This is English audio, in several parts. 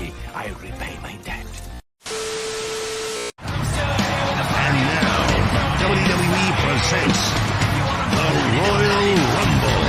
day, I'll repay my debt. And now, WWE presents the Royal Rumble.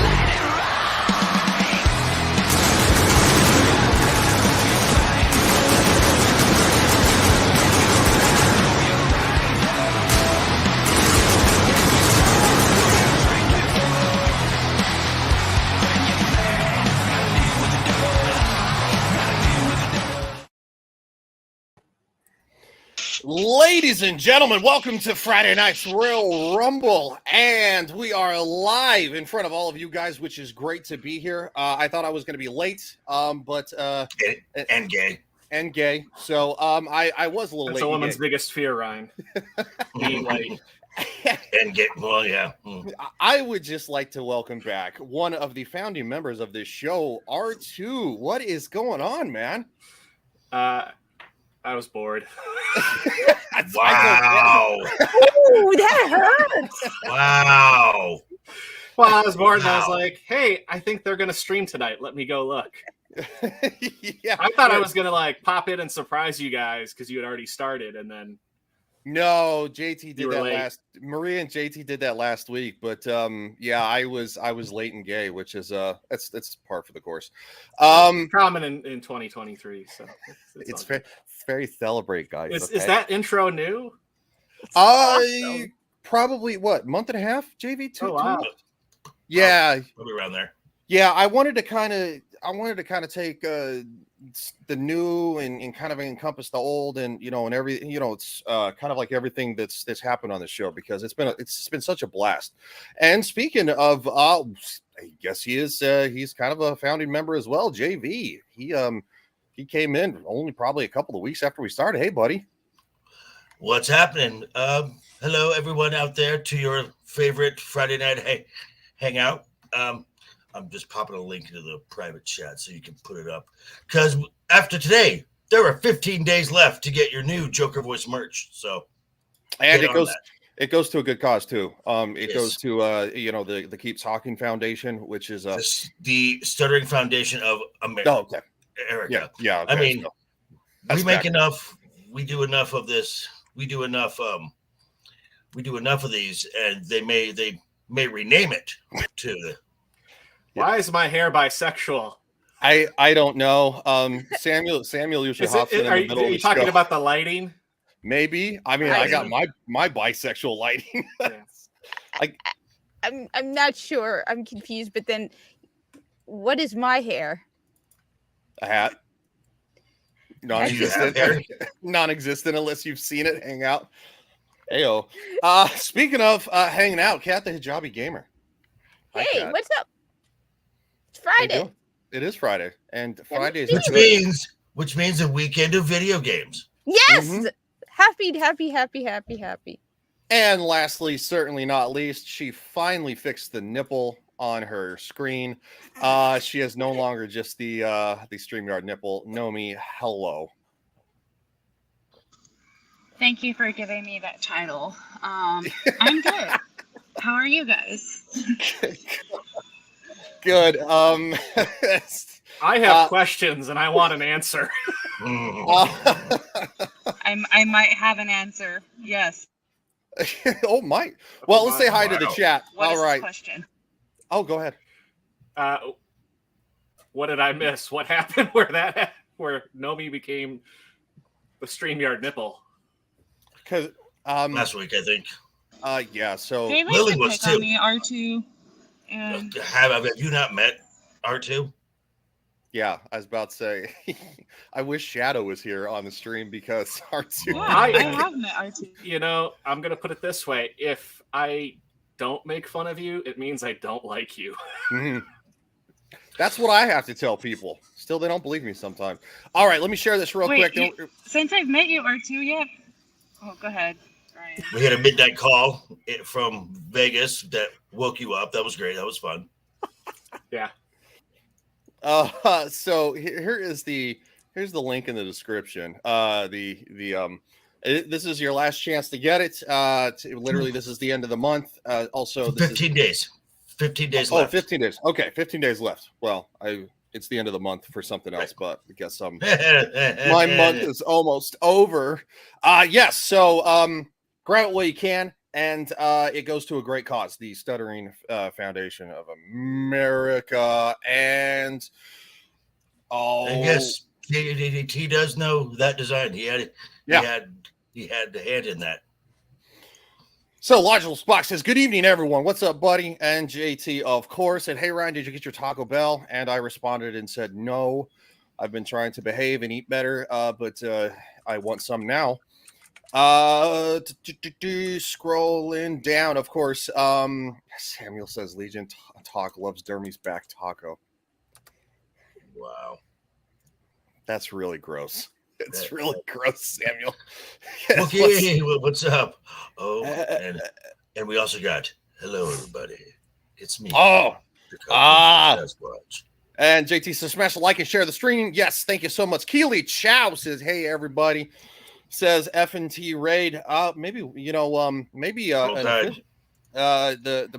Ladies and gentlemen, welcome to Friday Night's Royal Rumble, and we are live in front of all of you guys, which is great to be here. I thought I was going to be late, but and gay. So I was a little late. That's a woman's biggest fear, Ryan. Being late. And gay. Well, yeah. I would just like to welcome back one of the founding members of this show, R2. What is going on, man? I was bored. Wow. Ooh, that hurts. Wow. Well, I was bored and I was like, hey, I think they're going to stream tonight. Let me go look. Yeah, I thought I was going to like pop in and surprise you guys because you had already started. And then no, JT did that late. Maria and JT did that last week, but yeah, I was late and gay, which is that's par for the course. Common in 2023. So it's very celebrate, guys. Is that intro new? Probably what, month and a half, JV? Oh, wow. Yeah. We'll be around there. Yeah, I wanted to kind of take the new and kind of encompass the old, and and everything. It's kind of like everything that's happened on the show, because it's been such a blast. And speaking of, I guess he's kind of a founding member as well. JV, he came in only probably a couple of weeks after we started. Hey, buddy. What's happening? Hello, everyone out there, to your favorite Friday night hangout. I'm just popping a link into the private chat so you can put it up. Because after today, there are 15 days left to get your new Joker Voice merch. So, and it goes to a good cause too. It goes to the Keep Talking Foundation, which is the Stuttering Foundation of America. Oh, okay. Erica. Yeah. Okay. I mean, so we make enough. We do enough of this. We do enough. We do enough of these, and they may rename it to the. Why is my hair bisexual? I don't know. Samuel usually hops in the middle of the Are you talking show. about the lighting? Maybe. I mean, I got my bisexual lighting. I'm not sure. I'm confused. But then, what is my hair? A hat. Non-existent. Non-existent unless you've seen it hang out. Heyo. Speaking of hanging out, Kat the Hijabi Gamer. Hi, Hey, Kat. what's up? It's How you Friday. doing? It is Friday, and Yeah, Fridays. Which means a weekend of video games. Yes. Mhm. Happy. And lastly, certainly not least, she finally fixed the nipple on her screen. She is no longer just the StreamYard nipple. Nomi, hello. Thank you for giving me that title. I'm good. How are you guys? Good. I have questions and I want an answer. I might have an answer. Yes. Oh my. Well, let's say hi to the chat. What is All the right. question? Oh, go ahead. What did I miss? What happened where Nomi became the StreamYard nipple? Because Last week, I think. yeah. So They like Lily to was pick too. on me, R2. And Have you not met R2? yeah, I was about to say, I wish Shadow was here on the stream because R2. yeah, I have met R2. I'm going to put it this way. If I don't make fun of you, it means I don't like you. Mhm. That's what I have to tell people. Still, they don't believe me sometimes. All right, let me share this real Wait, quick. since I've met you, R2, yet? Oh, go ahead, Ryan. We had a midnight call from Vegas that woke you up. That was great. That was fun. Yeah. So here's the link in the description. This is your last chance to get it. Literally, this is the end of the month. Also, this 15 days. 15 days Oh, left. 15 days. Okay, 15 days left. Well, I it's the end of the month for something else, but I guess my My month is almost over. Yes. So grab it while you can. And it goes to a great cause, the Stuttering Foundation of America. And I guess he does know that design. He had the hand in that. So Logical Spock says, good evening, everyone. What's up, buddy? And JT, of course, said, hey, Ryan, did you get your Taco Bell? And I responded and said, no. I've been trying to behave and eat better, but I want some now. Scrolling down, of course. Samuel says, Legion Talk loves Dermy's back taco. Wow. That's really gross. It's really gross, Samuel. Okay, what's up? Oh, and we also got hello, everybody. It's me. Oh, Sasquatch. And JT says, smash the like and share the stream. Yes, thank you so much. Keely Chow says, hey, everybody. Says F&T Raid. Maybe the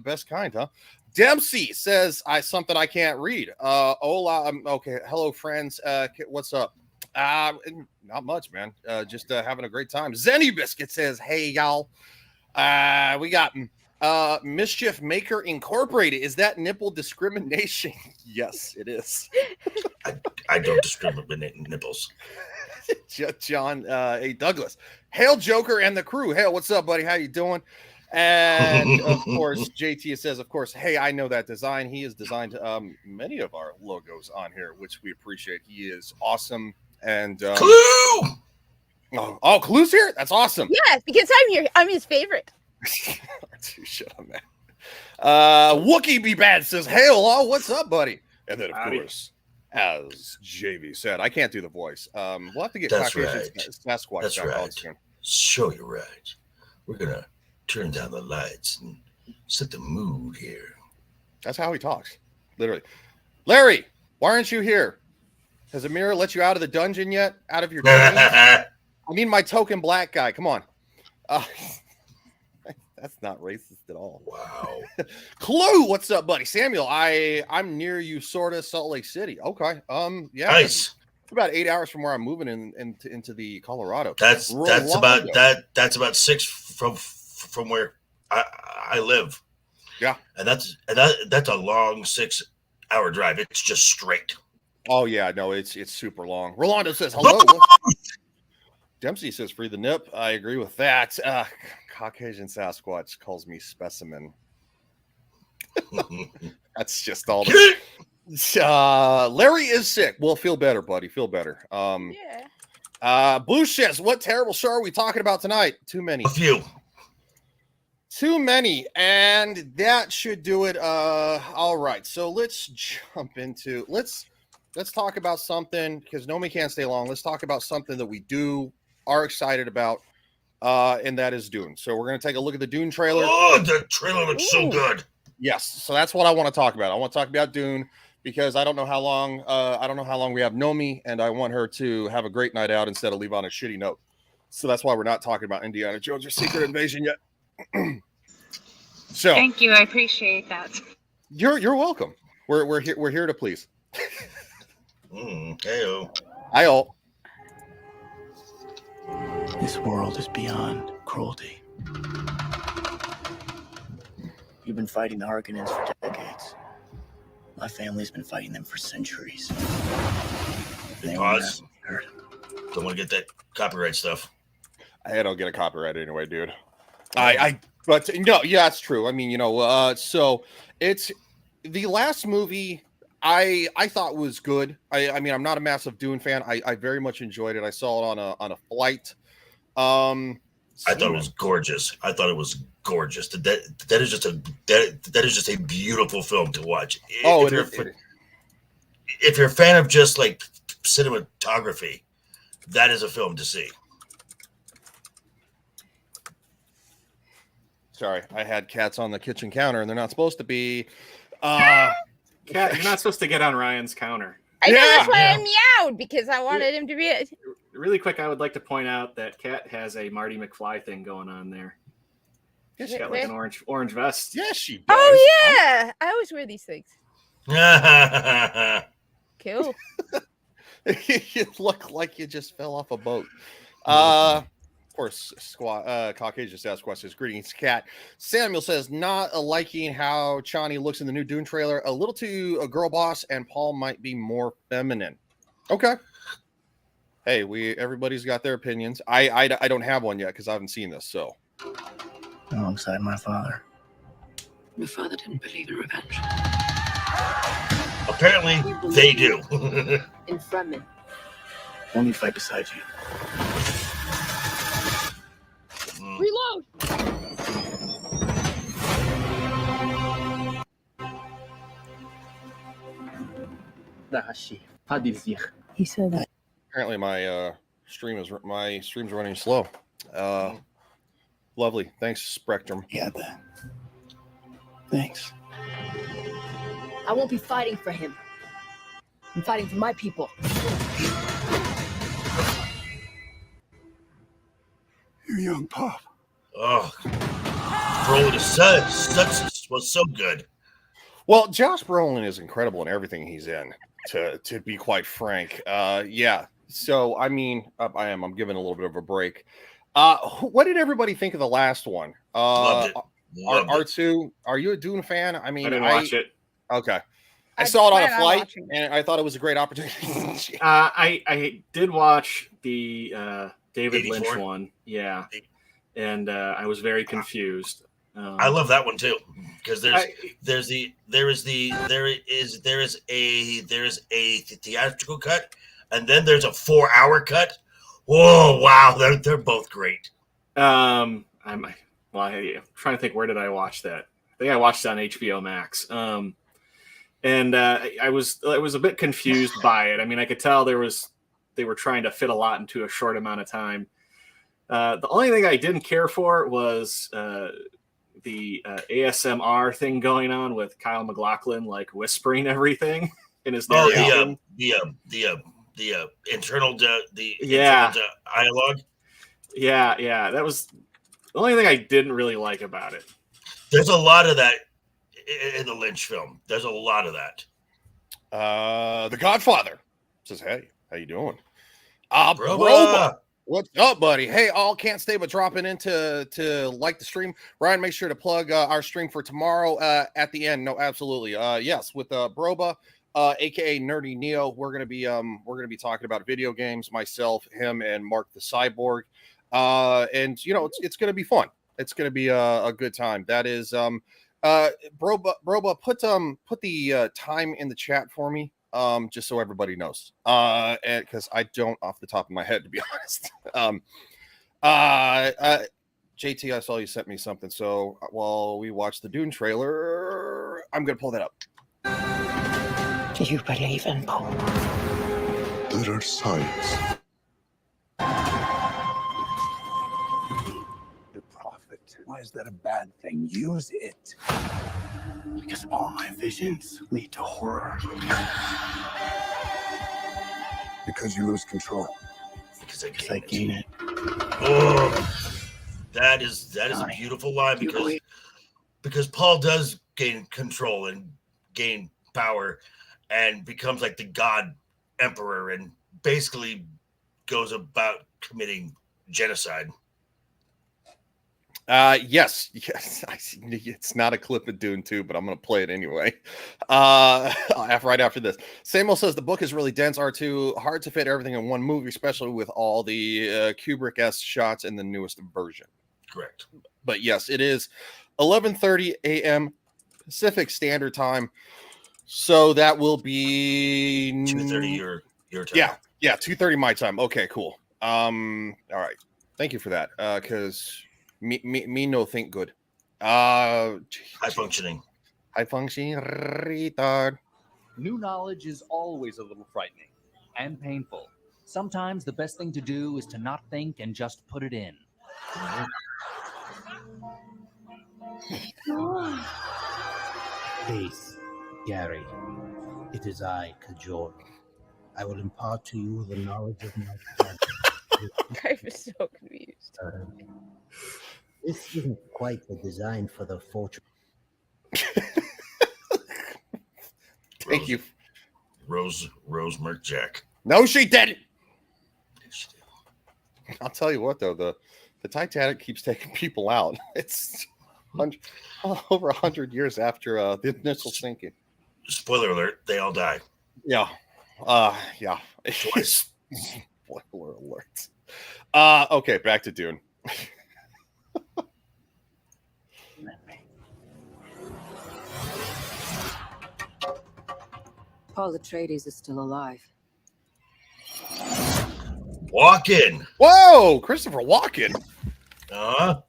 best kind, huh? Dempsey says something I can't read. Hola, okay. Hello, friends. What's up? Not much, man. Just having a great time. Zenny Biscuit says, hey, y'all. We got Mischief Maker Incorporated. Is that nipple discrimination? Yes, it is. I don't discriminate nipples. John A. Douglas. Hail, Joker and the crew. Hail, what's up, buddy? How you doing? And of course, JT says, of course, hey, I know that design. He has designed many of our logos on here, which we appreciate. He is awesome. And Clue! Oh, Clue's here? That's awesome. Yes, because I'm here. I'm his favorite. Shut up, man. Wookie Be Bad says, hey, hello, what's up, buddy? And then, of course, as JV said, I can't do the voice. We'll have to get Sasquatch. That's right. Show you right. We're going to turn down the lights and set the mood here. That's how he talks, literally. Larry, why aren't you here? Has Amira let you out of the dungeon yet? Out of your dungeon? I need my token black guy. Come on. That's not racist at all. Wow. Clue, what's up, buddy? Samuel, I'm near you, sorta, Salt Lake City. Okay. Yeah. Nice. About 8 hours from where I'm moving into the Colorado. That's about 6 from where I live. Yeah. And that's a long 6-hour drive. It's just straight. Oh yeah, no, it's super long. Rolando says hello. Dempsey says free the nip. I agree with that. Caucasian Sasquatch calls me specimen. That's just all. Larry is sick. Well, feel better, buddy. Feel better. Yeah. Blue Shits, what terrible show are we talking about tonight? Too many. A few. Too many, and that should do it. All right, so let's jump into let's talk about something because Nomi can't stay long. Let's talk about something that we are excited about, and that is Dune. So we're going to take a look at the Dune trailer. Oh, the trailer looks so good. Yes, so that's what I want to talk about. I want to talk about Dune because I don't know how long we have Nomi, and I want her to have a great night out instead of leave on a shitty note. So that's why we're not talking about Indiana Jones or Secret Invasion yet. So thank you, I appreciate that. You're welcome. We're here to please. Heyo. Hi-oh. This world is beyond cruelty. You've been fighting the Harkonnens for decades. My family's been fighting them for centuries. Pause. Don't want to get that copyright stuff. I don't get a copyright anyway, dude. But no, yeah, it's true. I mean, so it's the last movie I thought was good. I mean, I'm not a massive Dune fan. I very much enjoyed it. I saw it on a flight. I thought it was gorgeous. That is just a beautiful film to watch. If you're a fan of just like cinematography, that is a film to see. Sorry, I had cats on the kitchen counter, and they're not supposed to be. Cat, you're not supposed to get on Ryan's counter. I know, that's why I meowed, because I wanted him to be. Really quick, I would like to point out that Cat has a Marty McFly thing going on there. She's got like an orange vest. Yes, she does. Oh yeah, I always wear these things. Okay, Cool. You look like you just fell off a boat. Of course, Caucasian just asked questions. Greetings, Cat. Samuel says, not liking how Chani looks in the new Dune trailer. A little too a girl boss, and Paul might be more feminine. Okay. Hey, everybody's got their opinions. I don't have one yet because I haven't seen this. So, Alongside my father. Your father didn't believe in revenge. Apparently, they do. In Fremen. Let me fight beside you. Reload! He said that. apparently my stream's running slow. Lovely. Thanks, Spectrum. Yeah, that. Thanks. I won't be fighting for him. I'm fighting for my people. You young pup. Oh, Brolin was so good. Well, Josh Brolin is incredible in everything he's in. To be quite frank, yeah. So I mean, I'm giving a little bit of a break. What did everybody think of the last one? Loved it. R2, are you a Dune fan? I mean, I didn't watch it. Okay. I saw it on a plan on flight, watching it. and I thought it was a great opportunity. I did watch the David 84? Lynch one, yeah, and I was very confused. I love that one too because there is a theatrical cut and then there's a 4-hour cut. Whoa, wow, they're both great. I'm trying to think, where did I watch that? I think I watched it on HBO Max. And I was a bit confused by it. I mean, I could tell they were trying to fit a lot into a short amount of time. The only thing I didn't care for was the ASMR thing going on with Kyle MacLachlan, like whispering everything in his narration. The internal Yeah. dialogue. Yeah, that was the only thing I didn't really like about it. There's a lot of that in the Lynch film. There's a lot of that. The Godfather says, "Hey, how you doing?" Broba. Broba. What's up, buddy? Hey, all can't stay but dropping in to like the stream. Ryan, make sure to plug our stream for tomorrow at the end. No, absolutely. Yes, with Broba, aka Nerdy Neo, we're gonna be talking about video games. Myself, him, and Mark the Cyborg. And you know, it's gonna be fun. It's gonna be a good time. That is Broba, put the time in the chat for me. Just so everybody knows, and because I don't off the top of my head, to be honest. JT, I saw you sent me something. So while we watch the Dune trailer, I'm gonna pull that up. Do you believe in Paul? Better science. The prophet. Why is that a bad thing? Use it. Because all my visions lead to horror. Because you lose control. Because I gain it. Oh, that is a beautiful line because Paul does gain control and gain power and becomes like the God Emperor and basically goes about committing genocide. Yes, it's not a clip of Dune 2, but I'm gonna play it anyway. Right after this, Samuel says the book is really dense. R2, hard to fit everything in one movie, especially with all the Kubrick-esque shots in the newest version. Correct. But yes, it is 11:30 a.m. Pacific Standard Time, so that will be 2:30 your time. Yeah, 2:30 my time. Okay, cool. All right, thank you for that. Because me no think good. High functioning retard. New knowledge is always a little frightening and painful. Sometimes the best thing to do is to not think and just put it in. Please, Gary, it is I, Kajor. I will impart to you the knowledge of my father. I was so confused. This isn't quite the design for the fortress. Thank you. Rose murked Jack. No, she didn't. I'll tell you what, though, the Titanic keeps taking people out. It's over 100 years after the initial sinking. Spoiler alert: they all die. Yeah, yeah. Twice. Spoiler alert. Okay, back to Dune. Paul Atreides is still alive. Walken. Whoa, Christopher Walken.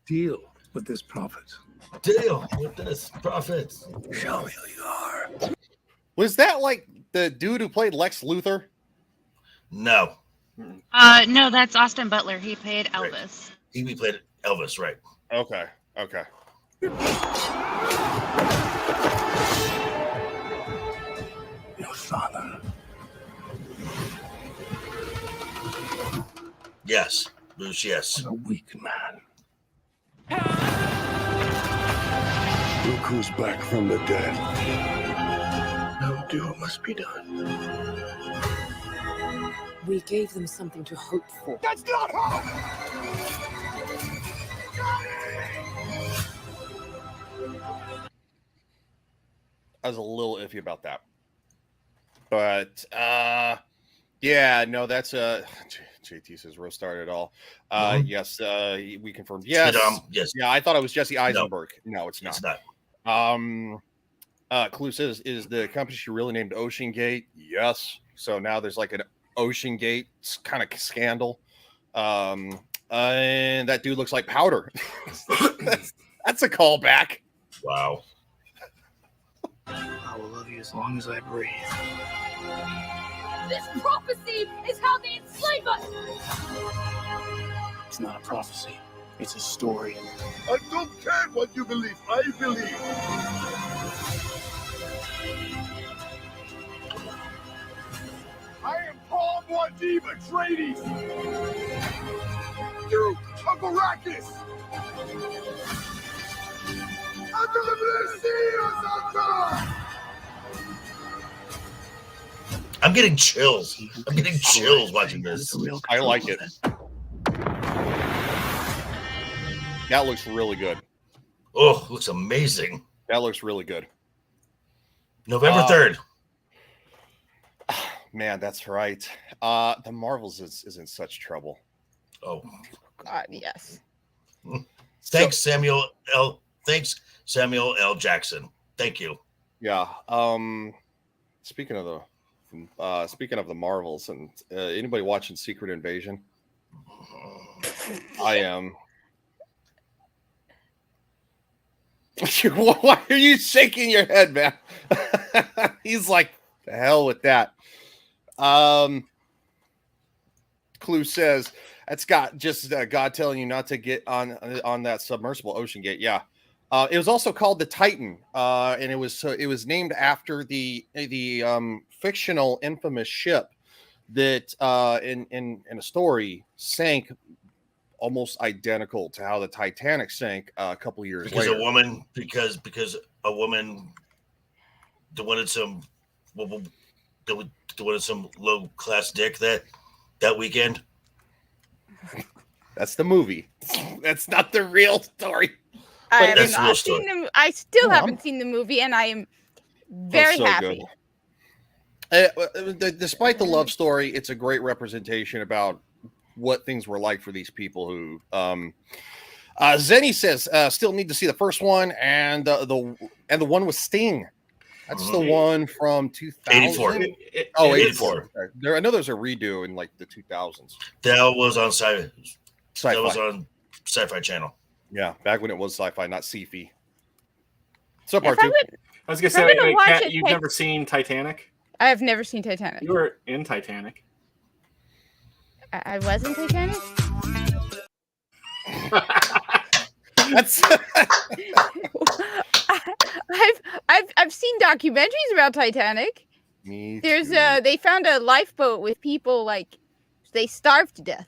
Deal with this prophet. Deal with this prophet. Show me who you are. Was that like the dude who played Lex Luthor? No. No, that's Austin Butler. He played Elvis. He played Elvis, right? Okay. Your father. Yes. Bruce, yes. A weak man. Look who's back from the dead. No duel must be done. We gave them something to hope for. That's not hope! I was a little iffy about that. But yeah, no, that's JT says roast started it all. Yes, we confirmed. Yes. Yes. Yeah, I thought it was Jesse Eisenberg. No, it's not. It's not. Clue says, is the company she really named Ocean Gate? Yes. So now there's like an Ocean Gate kind of scandal. And that dude looks like Powder. That's a callback. Wow. I will love you as long as I breathe. This prophecy is how they enslave us! It's not a prophecy. It's a story. I don't care what you believe. I believe. I am Paul Muad'Dib Atreides, Duke of Arrakis. I'm getting chills. I'm getting chills watching this. I like it. That looks really good. Oh, looks amazing. That looks really good. November 3rd. Man, that's right. The Marvels is in such trouble. Oh, God, yes. Thanks, Samuel L. Jackson. Thank you. Yeah. Speaking of the Marvels, and anybody watching Secret Invasion? I am. Why are you shaking your head, man? He's like, the hell with that. Clue says that's God telling you not to get on that submersible Ocean Gate. Yeah. It was also called the Titan, and it was named after the fictional infamous ship that in a story sank almost identical to how the Titanic sank a couple years later. Because a woman wanted some low class dick that weekend. That's the movie. That's not the real story. I still haven't seen the movie, and I am very happy. Despite the love story, it's a great representation about what things were like for these people who Zenny says still need to see the first one and the one with Sting. That's the one from 2000. 84. 84. I know there's a redo in like the 2000s. That was on Sci-Fi. That was on Sci-Fi Channel. Yeah, back when it was Sci-Fi, not Sci-Fi. What's up, R2? I was gonna say, Kat, you've never seen Titanic? I have never seen Titanic. You were in Titanic. I was in Titanic. That's. I've seen documentaries about Titanic. Me There's they found a lifeboat with people like they starved to death.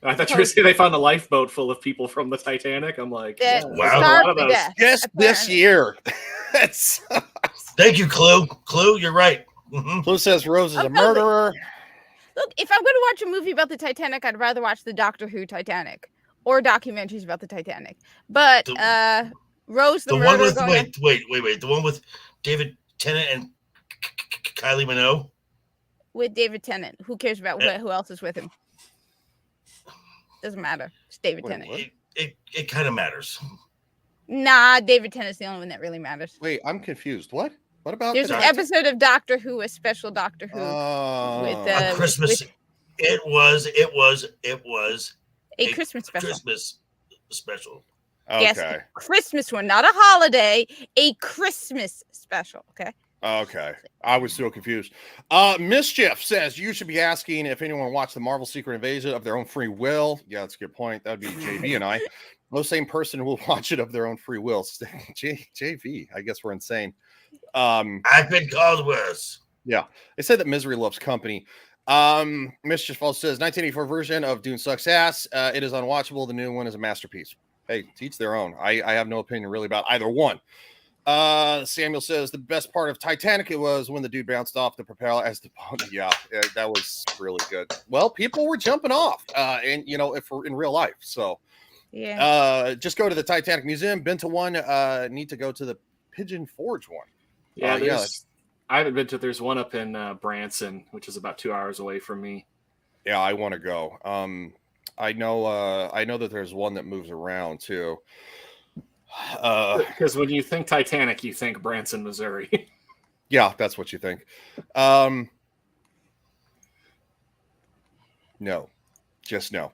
I thought you were saying they found a lifeboat full of people from the Titanic. I'm like, wow, a lot of those. Just this year. Thank you, Clue. Clue, you're right. Clue says Rose is a Okay. murderer. Look, if I'm going to watch a movie about the Titanic, I'd rather watch the Doctor Who Titanic or documentaries about the Titanic. But Rose the one murderer. with going wait, the one with David Tennant and Kylie Minogue. with David Tennant. Who cares about who else is with him? Doesn't matter. It's David Tennant. It kind of matters. Nah, David Tennant's the only one that really matters. Wait, I'm confused. What? What about There's an episode of Doctor Who, a special Doctor Who with Christmas. It was a Christmas special. Christmas special. Okay. Yes, a Christmas one, not a holiday. A Christmas special. Okay. Okay. I was still confused. Mischief says you should be asking if anyone watched the Marvel Secret Invasion of their own free will. Yeah, that's a good point. That'd be JV and I. No same person will watch it of their own free will. JV, I guess we're insane. I've been called worse. Yeah. They said that misery loves company. Mischief also says 1984 version of Dune sucks ass. It is unwatchable. The new one is a masterpiece. Hey, teach their own. I have no opinion really about either one. Samuel says the best part of Titanic it was when the dude bounced off the propeller as the boat. Yeah, that was really good. Well, people were jumping off, and if we're in real life. So yeah. Just go to the Titanic Museum. Been to one. Need to go to the Pigeon Forge one. Yeah, I haven't been to. There's one up in Branson, which is about 2 hours away from me. Yeah, I want to go. I know that there's one that moves around too. Because when you think Titanic, you think Branson, Missouri. Yeah, that's what you think. No, just no.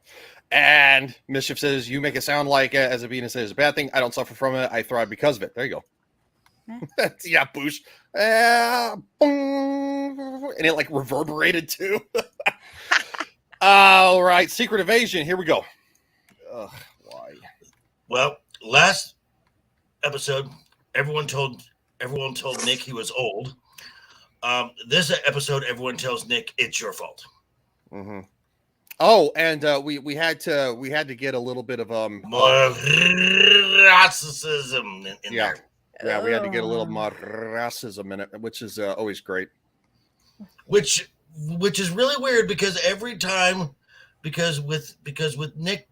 And Mischief says you make it sound like as a Venus is a bad thing. I don't suffer from it. I thrive because of it. There you go. Yeah, boosh. And it like reverberated too. All right, Secret Invasion. Here we go. Why? Well, last episode, everyone told Nick he was old. This episode, everyone tells Nick it's your fault. Mm-hmm. Oh, and we had to get a little bit of more racism in there. Yeah, we had to get a little more racism in it, which is always great. Which is really weird because every time, because with Nick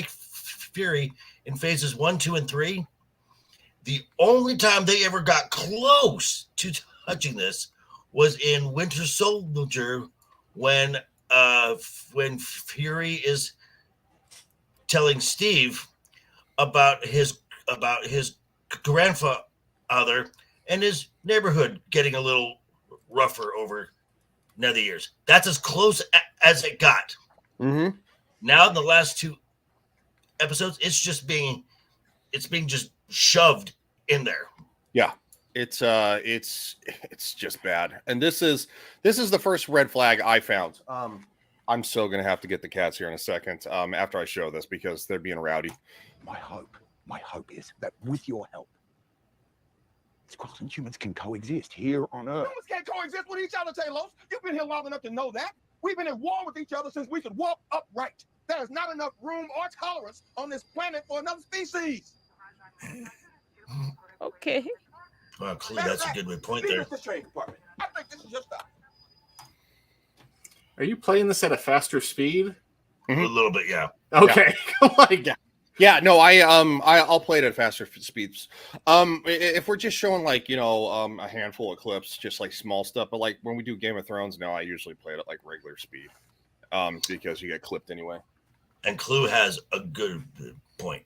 Fury in phases 1, 2, and 3, the only time they ever got close to touching this was in Winter Soldier when Fury is telling Steve about his grandfather and his neighborhood getting a little rougher over the years. That's as close as it got. Mm-hmm. Now in the last 2 episodes, it's being just shoved in there. Yeah, it's just bad. And this is the first red flag I found. I'm so gonna have to get the cats here in a second after I show this because they're being rowdy. My hope is that with your help, Skrulls and humans can coexist here on Earth. Humans can't coexist with each other, Talos. You've been here long enough to know that. We've been at war with each other since we could walk upright. There is not enough room or tolerance on this planet for another species. Okay. Well, clearly that's a good point there. The trade department. I think this is your stuff. Are you playing this at a faster speed? Mm-hmm. A little bit, yeah. Okay. Yeah. Yeah, no, I'll play it at faster speeds. If we're just showing a handful of clips, just like small stuff, but like when we do Game of Thrones now, I usually play it at like regular speed, because you get clipped anyway. And Clue has a good point.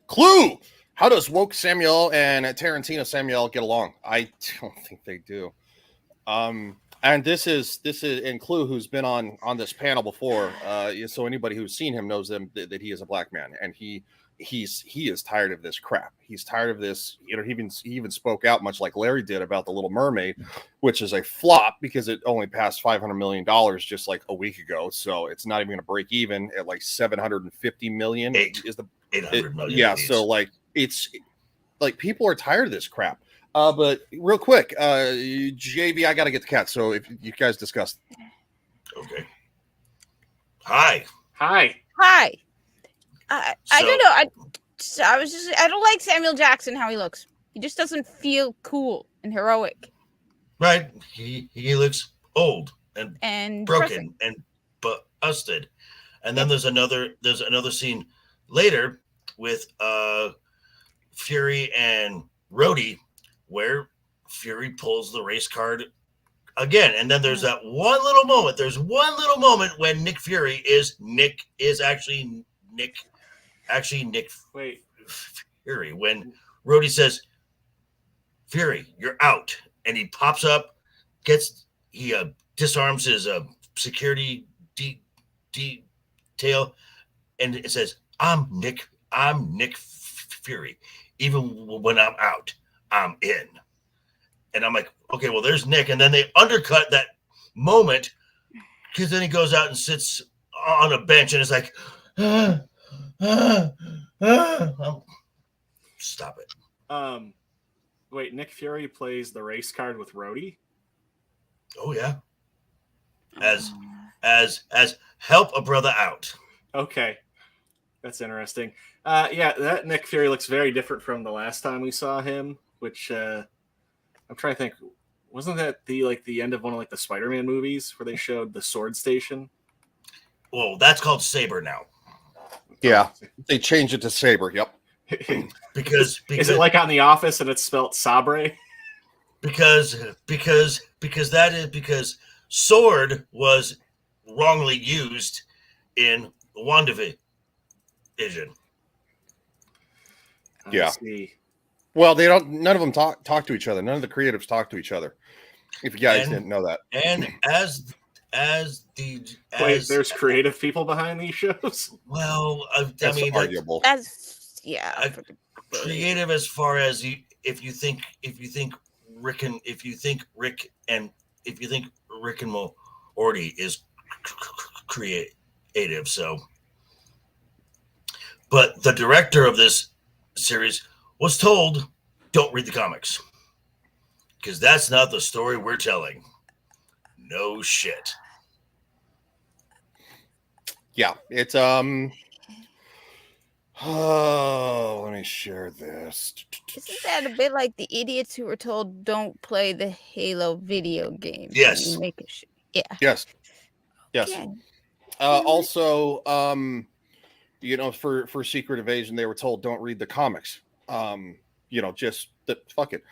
Clue. How does woke Samuel and Tarantino Samuel get along? I don't think they do. And this is and Clue, who's been on this panel before. So anybody who's seen him knows that he is a black man, and he is tired of this crap. He's tired of this. He even spoke out, much like Larry did, about The Little Mermaid, which is a flop because it only passed $500 million just like a week ago. So it's not even going to break even at like 750 million. Is the 800 million? Yeah. So like it's like people are tired of this crap. But real quick, JV, I got to get the cat. So if you guys discuss. Okay. Hi. I don't know. I don't like Samuel Jackson, how he looks. He just doesn't feel cool and heroic. Right. He looks old and broken depressing. and busted. And then there's another scene later with Fury and Rhodey where Fury pulls the race card again. And then there's that one little moment. There's one little moment when Nick Fury is actually Nick Wait. Fury. When Rhodey says, Fury, you're out. And he pops up, he disarms his security detail, and it says, I'm Nick Fury. Even when I'm out, I'm in. And I'm like, okay, well, there's Nick. And then they undercut that moment because then he goes out and sits on a bench and is like, stop it. Wait, Nick Fury plays the race card with Rhodey? Oh yeah. As help a brother out. Okay. That's interesting. Yeah, that Nick Fury looks very different from the last time we saw him, which I'm trying to think. Wasn't that the end of one of the Spider-Man movies where they showed the Sword Station? Well, that's called Saber now. Yeah, they changed it to Saber. Yep. Because is it like on The Office and it's spelled Sabre? Because sword was wrongly used in WandaVision. Yeah. Well, they don't. None of them talk to each other. None of the creatives talk to each other. If you guys didn't know that. And wait, there's creative people behind these shows. Well, That's I mean, arguable. That's creative as far as if you think Rick and Morty is creative. So, but the director of this series was told, "Don't read the comics because that's not the story we're telling." No shit. Yeah, it's oh, let me share this. Isn't that a bit like the idiots who were told don't play the Halo video game? Yes. Yeah. Yes. Yes. Okay. Also, for Secret Invasion, they were told don't read the comics. Just fuck it.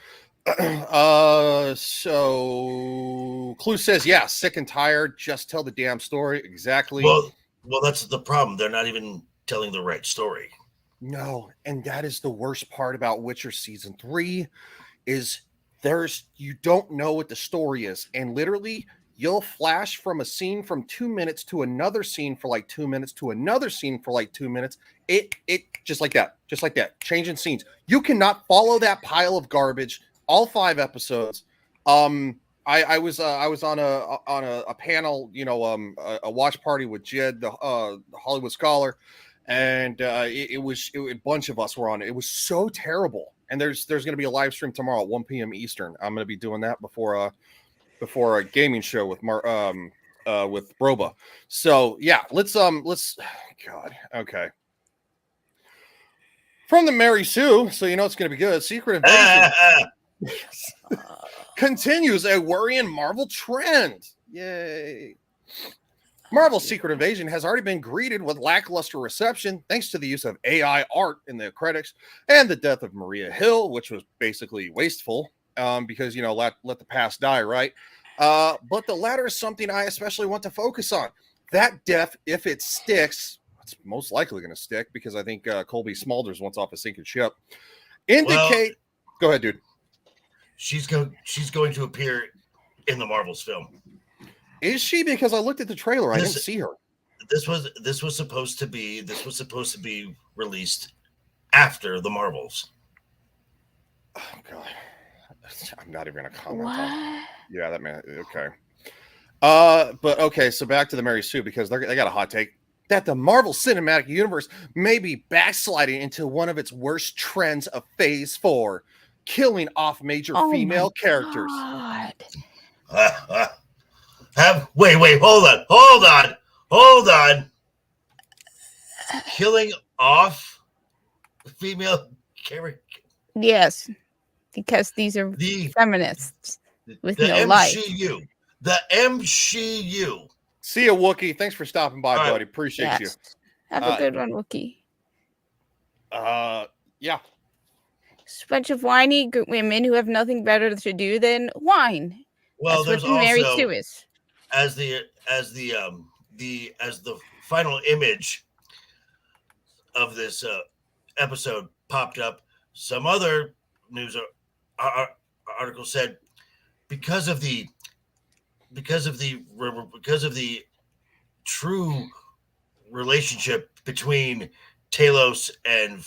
So Clue says, yeah, sick and tired. Just tell the damn story. Exactly. Well, that's the problem. They're not even telling the right story. No, and that is the worst part about Witcher season 3 is you don't know what the story is, and literally you'll flash from a scene from 2 minutes to another scene for like 2 minutes to another scene for like 2 minutes. It just like that, changing scenes. You cannot follow that pile of garbage all 5 episodes. I was on a panel, a watch party with Jed, the Hollywood scholar, and a bunch of us were on it. It was so terrible. And there's going to be a live stream tomorrow at 1 p.m. Eastern. I'm going to be doing that before a gaming show with Broba. So yeah, let's God, okay. From the Mary Sue, so it's going to be good. Secret Invasion continues a worrying Marvel trend. Yay. Marvel's Secret Invasion has already been greeted with lackluster reception thanks to the use of AI art in the credits and the death of Maria Hill, which was basically wasteful because, let the past die, right? But the latter is something I especially want to focus on. That death, if it sticks, it's most likely going to stick because I think Colby Smulders wants off a sinking ship. Go ahead, dude. She's going to appear in the Marvel's film. Is she? Because I looked at the trailer, I didn't see her. This was supposed to be released after the Marvels. Oh God, I'm not even gonna comment. Yeah, that man. Okay. But okay. So back to the Mary Sue because they got a hot take that the Marvel Cinematic Universe may be backsliding into one of its worst trends of Phase 4. Killing off major female characters. Wait, hold on. Killing off female characters. Yes. because these are The feminists with the no life. MCU. The MCU. See you, Wookie. Thanks for stopping by, All right. buddy. Appreciate you. Yes. Have a good one, Wookie. Yeah. It's a bunch of whiny women who have nothing better to do than whine. Well, That's there's what Mary also Sue is. as the final image of this episode popped up. Some other news article said because of the true relationship between Talos and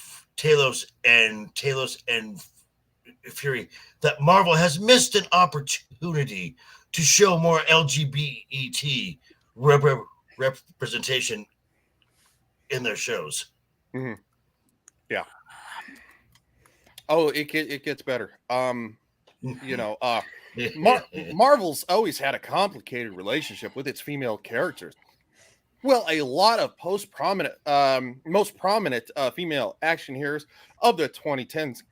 Fury, that Marvel has missed an opportunity to show more LGBT representation in their shows. Mm-hmm. Yeah. Oh, it gets better. Marvel's always had a complicated relationship with its female characters. Well, a lot of most prominent female action heroes of the 2010s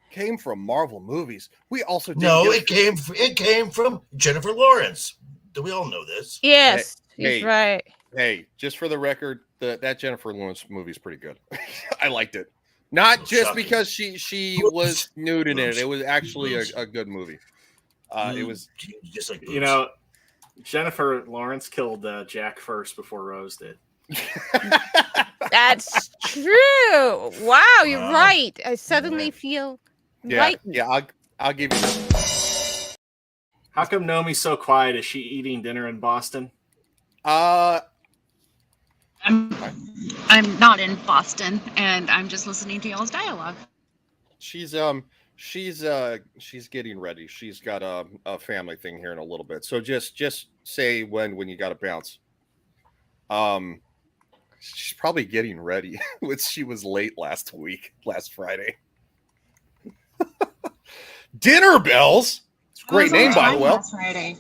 came from Marvel movies. We also it came from Jennifer Lawrence. Do we all know this? Yes, he's right. Hey, just for the record, that Jennifer Lawrence movie is pretty good. I liked it. Not just because she was nude in it. It was actually a good movie. It was just like Jennifer Lawrence killed Jack first before Rose did. That's true. Wow, you're right. I suddenly feel right. Yeah, I'll give you this. How come Nomi's so quiet? Is she eating dinner in Boston? I'm not in Boston, and I'm just listening to y'all's dialogue. She's getting ready. She's got a family thing here in a little bit. So just say when you got to bounce. She's probably getting ready. She was late last Friday. Dinner Bells. It's a great name, by the way. Last Friday.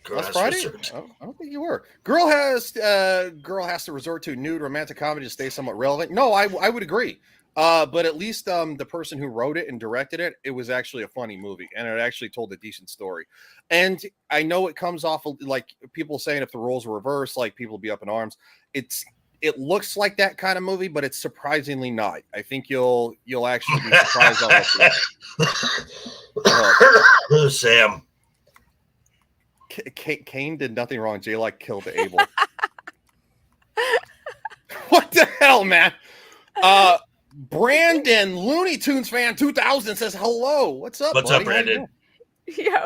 Last Friday? I don't think you were. Girl has to resort to nude romantic comedy to stay somewhat relevant. No, I would agree. But at least the person who wrote it and directed it was actually a funny movie, and it actually told a decent story. And I know it comes off like people saying if the roles were reversed, like people would be up in arms. It looks like that kind of movie, but it's surprisingly not. I think you'll actually be surprised on what Sam. Cain did nothing wrong. J-Like killed Abel. What the hell, man? Brandon, Looney Tunes fan 2000 says hello. What's up? What's buddy? up, Brandon? Yeah.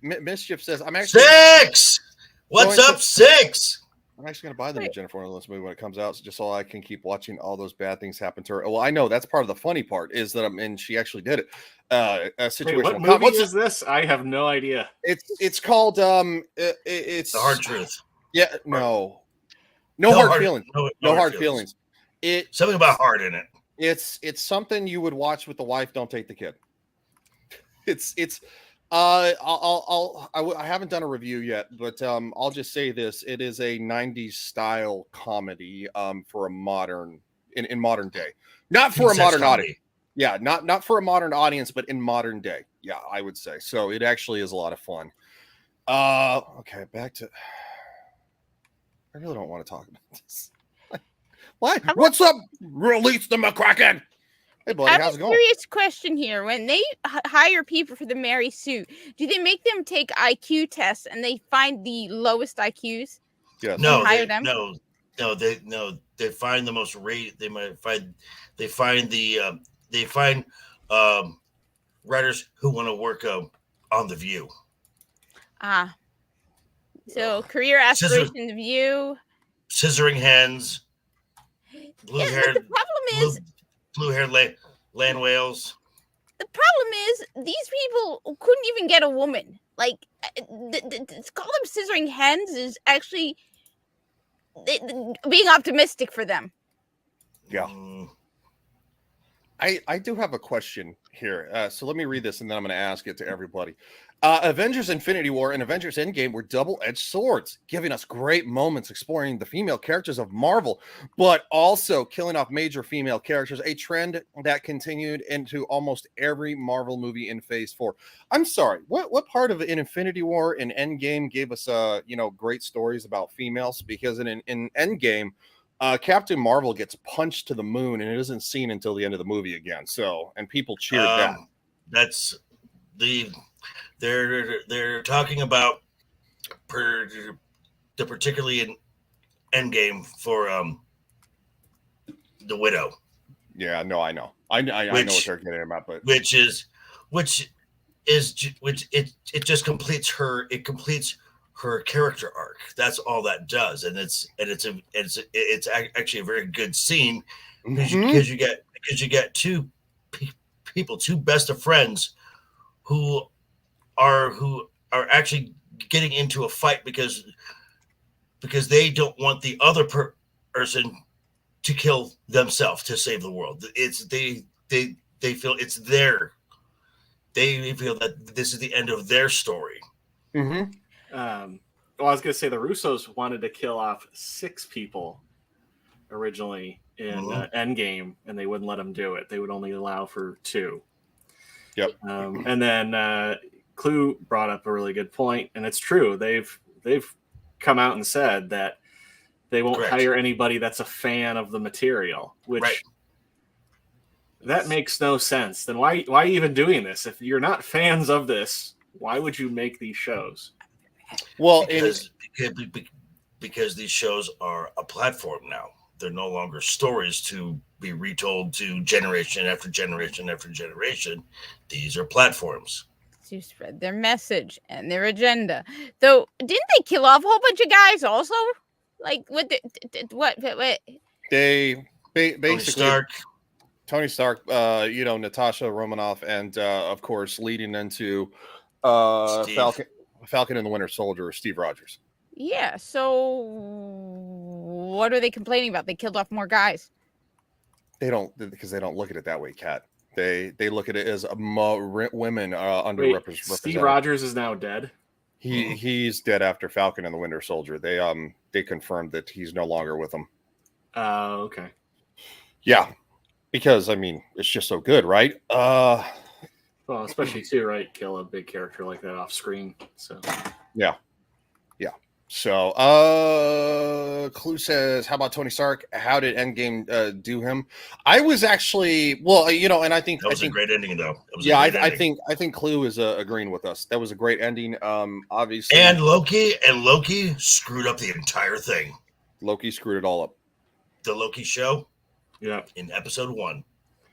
Mischief says I'm actually 6. What's up, 6? I'm actually going to buy the new Jennifer Lawrence movie when it comes out, just so I can keep watching all those bad things happen to her. Well, I know that's part of the funny part is that and she actually did it. A situation. Wait, what movie is this? I have no idea. It's called it's The Hard Truth. Yeah, no hard feelings. No hard feelings. Something about hard in it. It's something you would watch with the wife. Don't take the kid. I haven't done a review yet, but I'll just say this: it is a '90s style comedy for a modern in modern day, not for a modern audience. Yeah, not for a modern audience, but in modern day. Yeah, I would say so. It actually is a lot of fun. Okay, back to. I really don't want to talk about this. What? What's up? Release the McCracken. Hey, buddy, how's it going? Serious question here. When they hire people for the Mary Sue, do they make them take IQ tests and they find the lowest IQs? Yes. No, hire them? They find the most rate. They find writers who want to work on The View. So career aspiration, The View. Scissoring Hens. The problem is blue-haired land whales. The problem is these people couldn't even get a woman. Like, to call them scissoring hens is actually being optimistic for them. Yeah. I do have a question here. So let me read this and then I'm going to ask it to everybody. Avengers Infinity War and Avengers Endgame were double-edged swords, giving us great moments exploring the female characters of Marvel, but also killing off major female characters, a trend that continued into almost every Marvel movie in Phase 4. I'm sorry, what part of in Infinity War and Endgame gave us great stories about females? Because in Endgame, Captain Marvel gets punched to the moon and it isn't seen until the end of the movie again. So, and people cheered that. That's they're talking about particularly in Endgame for the Widow. Yeah, no, I know. I know what they're getting about, but which it just completes her. It completes her character arc. That's all that does, and it's actually a very good scene because you get two people, two best of friends who are actually getting into a fight because they don't want the other person to kill themselves to save the world. It's they feel it's they feel that this is the end of their story. Mm-hmm. Well, I was going to say the Russos wanted to kill off 6 people originally in Endgame, and they wouldn't let them do it. They would only allow for 2. Yep. And then Clue brought up a really good point, and it's true. They've come out and said that they won't hire anybody that's a fan of the material, which that makes no sense. Then why are you even doing this? If you're not fans of this, why would you make these shows? Well, because these shows are a platform now. They're no longer stories to be retold to generation after generation after generation. These are platforms to spread their message and their agenda. Though, didn't they kill off a whole bunch of guys also? Like, what? They basically Tony Stark, Natasha Romanoff, and of course, leading into Falcon and the Winter Soldier, Steve Rogers. Yeah. So, what are they complaining about? They killed off more guys. They don't, because they don't look at it that way, Kat. They look at it as women underrepresented. Steve Rogers is now dead. He's dead after Falcon and the Winter Soldier. They confirmed that he's no longer with them. Oh, okay. Yeah, because I mean it's just so good, right? Well, especially too, right? Kill a big character like that off screen. So yeah. So Clue says, how about Tony Stark? How did Endgame do him? I was actually and I think that was a great ending though. I think Clue is agreeing with us. That was a great ending. Obviously, and Loki screwed up the entire thing. Loki screwed it all up. The Loki show, yeah, in episode 1.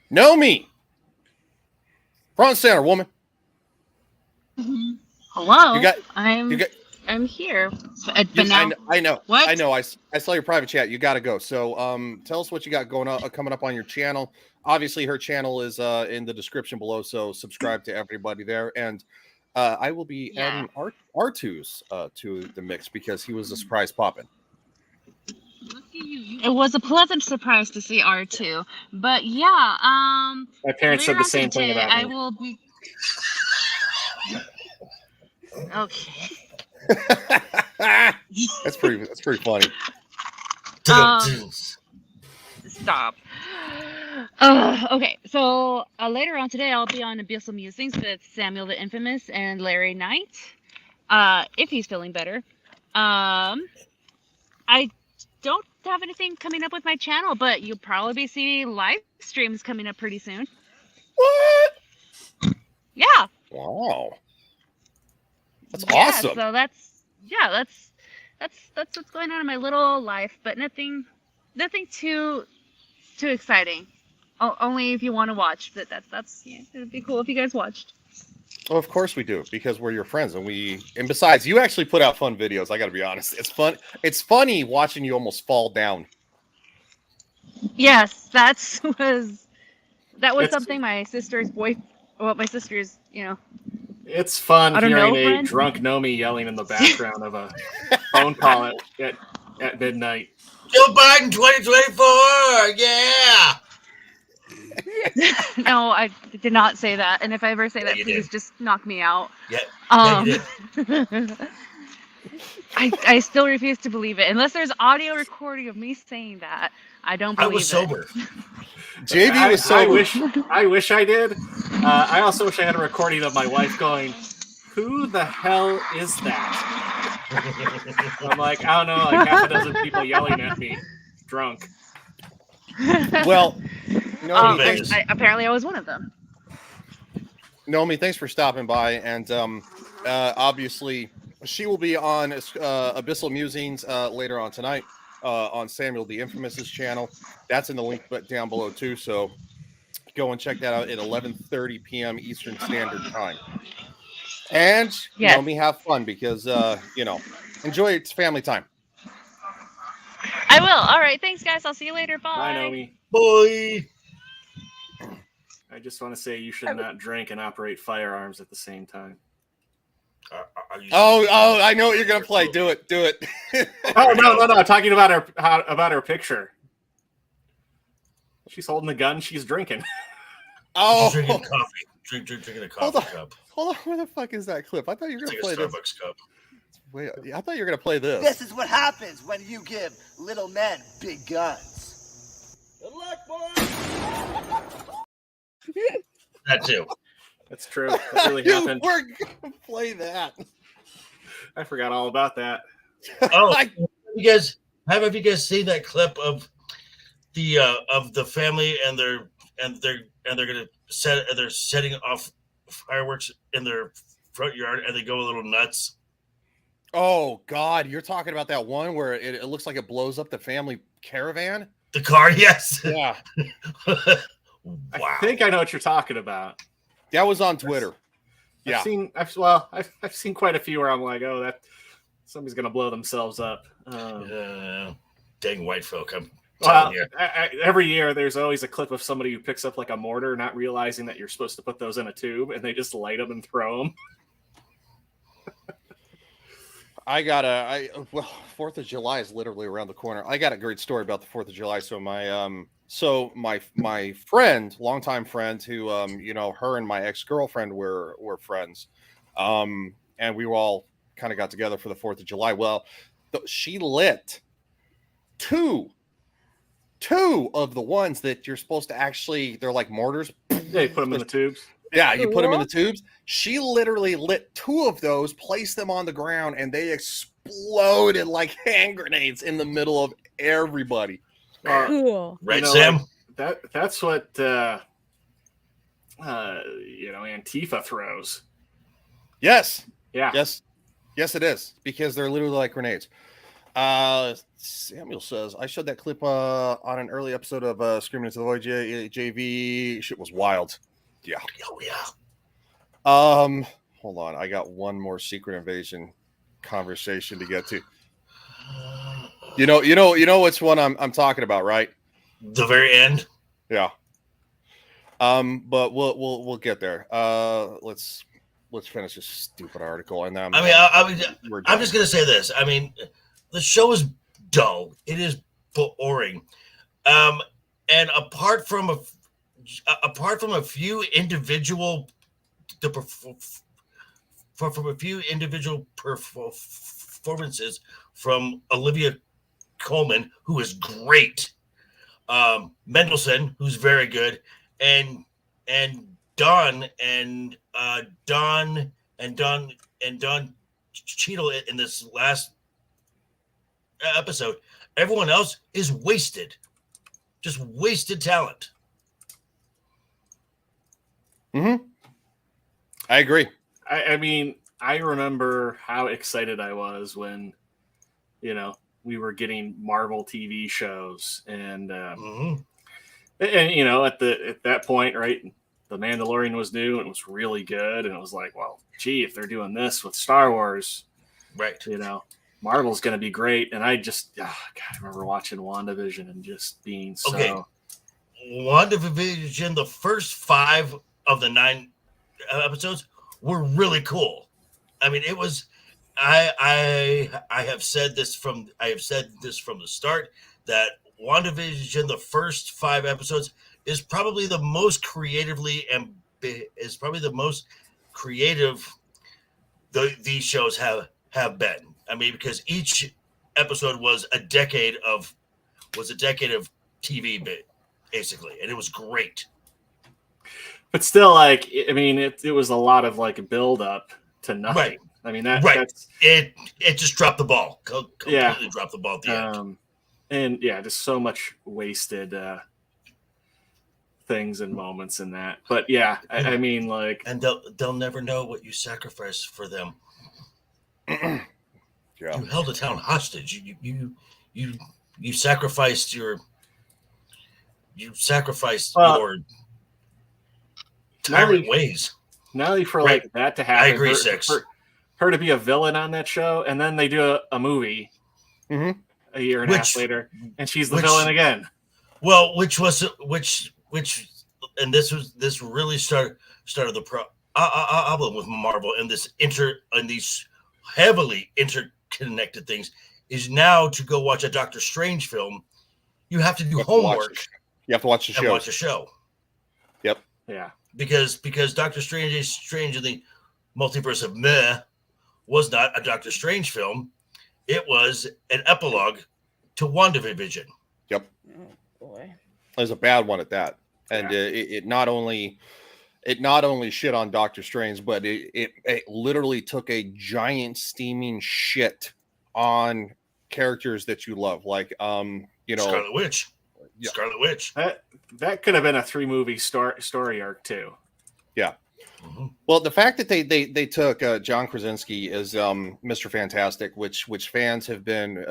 Know me, front center woman. Mm-hmm. Hello, I'm here. But now, I know. What? I know. I saw your private chat. You got to go. So, tell us what you got coming up on your channel. Obviously, her channel is in the description below. So subscribe to everybody there. And I will be adding R2's to the mix because he was a surprise pop-in. It was a pleasant surprise to see R2, but yeah. My parents said the same thing about me. I will be. Okay. That's pretty funny. Stop. Okay, so later on today I'll be on Abyssal Musings with Samuel the Infamous and Larry Knight, if he's feeling better. I don't have anything coming up with my channel, but you'll probably see live streams coming up pretty soon. What? Yeah. Wow. That's awesome. So that's what's going on in my little life, but nothing too exciting. Only if you want to watch. But that's it'd be cool if you guys watched. Well, of course we do, because we're your friends, and besides, you actually put out fun videos. I got to be honest, it's fun. It's funny watching you almost fall down. Yes, that was something my sister's It's fun hearing a drunk Nomi yelling in the background of a phone call at midnight. Joe Biden 2024, yeah. No, I did not say that. And if I ever say Yeah, that, you please did. just knock me out. Yeah, you Um, I still refuse to believe it. Unless there's audio recording of me saying that, I don't I believe was sober. JV was sober. I wish I did. I also wish I had a recording of my wife going, "Who the hell is that?" I'm like, I don't know, like half a dozen people yelling at me, drunk. Well, Nomi, thanks. Apparently I was one of them. Nomi, thanks for stopping by. And obviously, she will be on Abyssal Musings later on tonight on Samuel the Infamous's channel. That's in the link down below too. So go and check that out at 11:30 p.m. Eastern Standard Time. And Yes. Nomi, have fun because enjoy it. It's family time. I will. All right. Thanks, guys. I'll see you later. Bye. Bye, Nomi. Boy. I just want to say you should not drink and operate firearms at the same time. Oh, I know what you're gonna play. Do it. Oh no! I'm talking about her picture. She's holding the gun. She's drinking. Oh, She's drinking coffee. Drinking a coffee cup. Hold on. Where the fuck is that clip? I thought you were gonna It's play like a this. Starbucks cup. Wait, I thought you were gonna play this. This is what happens when you give little men big guns. Good luck, boys. That too. That's true. That really happened. We're gonna play that. I forgot all about that. Oh, have you guys seen that clip of the family and they're gonna they're setting off fireworks in their front yard and they go a little nuts? Oh God, you're talking about that one where it looks like it blows up the family caravan? The car, yes. Yeah. Wow. I think I know what you're talking about. That was on Twitter. Yeah. I've seen quite a few where I'm like, oh, that somebody's gonna blow themselves up. Dang white folk. Well, every year there's always a clip of somebody who picks up like a mortar, not realizing that you're supposed to put those in a tube, and they just light them and throw them. Well, 4th of July is literally around the corner. I got a great story about the 4th of July. So my friend, longtime friend who, her and my ex-girlfriend were friends. And we all kind of got together for the 4th of July. Well, she lit two of the ones that you're supposed to actually, they're like mortars. Yeah, you put them in the tubes. Yeah, you put them in the tubes. She literally lit two of those, placed them on the ground, and they exploded like hand grenades in the middle of everybody. Cool. Right, Sam? That's what Antifa throws. Yes. Yeah. Yes, it is, because they're literally like grenades. Samuel says, I showed that clip on an early episode of Screaming Into the Void JV. Shit was wild. Yeah. Oh, yeah. Hold on. I got one more Secret Invasion conversation to get to. You know which one I'm talking about, right? The very end. Yeah. But we'll get there. Let's finish this stupid article, and then I'm just gonna say this. I mean, the show is dull. It is boring. And apart from a few individual performances from Olivia Colman, who is great, Mendelsohn, who's very good, and Don Cheadle in this last episode. Everyone else is wasted, just wasted talent. I agree. I mean, I remember how excited I was when, we were getting Marvel TV shows, and at that point, right, The Mandalorian was new and it was really good, and it was like, well, gee, if they're doing this with Star Wars, right, Marvel's going to be great. And I just, I remember watching WandaVision and just being so. Okay, WandaVision, the first 5 of the 9 episodes were really cool. I mean, it was. I have said this from the start that WandaVision, the first 5 episodes, is probably the most creatively and is probably the most creative these shows have been. I mean, because each episode was a decade of TV bit basically, and it was great. But still, like, I mean, it was a lot of like build up to nothing. Right. I mean, that's it just dropped the ball. Completely dropped the ball at the end. And yeah, just so much wasted things and moments in that. But yeah, I mean, like, and they'll never know what you sacrificed for them. Yeah. You held a town hostage. You sacrificed your tyrant ways. Not only for like that to happen. I agree, her to be a villain on that show, and then they do a movie a year and a half later, and she's the villain again. Well, and this really started the problem with Marvel and these heavily interconnected things is now to go watch a Doctor Strange film, you have to do homework. You have to watch the show. And watch the show. Yep. Yeah. Because Doctor Strange in the Multiverse of Meh was not a Doctor Strange film. It was an epilogue to WandaVision. Yep. Oh boy. It was a bad one at that. And it not only shit on Doctor Strange, but it literally took a giant steaming shit on characters that you love, like Scarlet Witch. Yeah. Scarlet Witch. That could have been a 3-movie story arc too. Yeah. Mm-hmm. Well, the fact that they took John Krasinski as Mr. Fantastic, which fans have been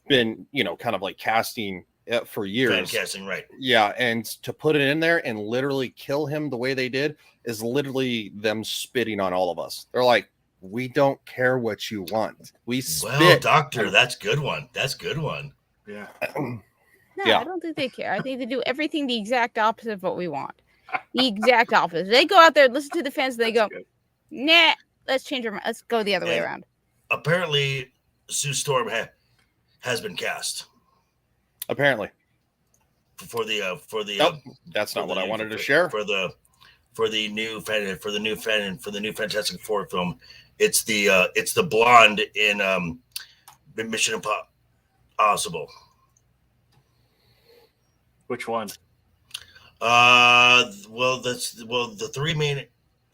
kind of like casting for years. Fan casting, right? Yeah, and to put it in there and literally kill him the way they did is literally them spitting on all of us. They're like, we don't care what you want. We spit. Well, Doctor, that's good one. That's good one. Yeah. No, I don't think they care. I think they do everything the exact opposite of what we want. The exact opposite. They go out there, listen to the fans, and they go, nah, let's change our mind. Let's go the other way around. Apparently, Sue Storm has been cast. Apparently. That's not what I wanted to share. For the new Fantastic Four film. It's the blonde in Mission Impossible. Which one? The three main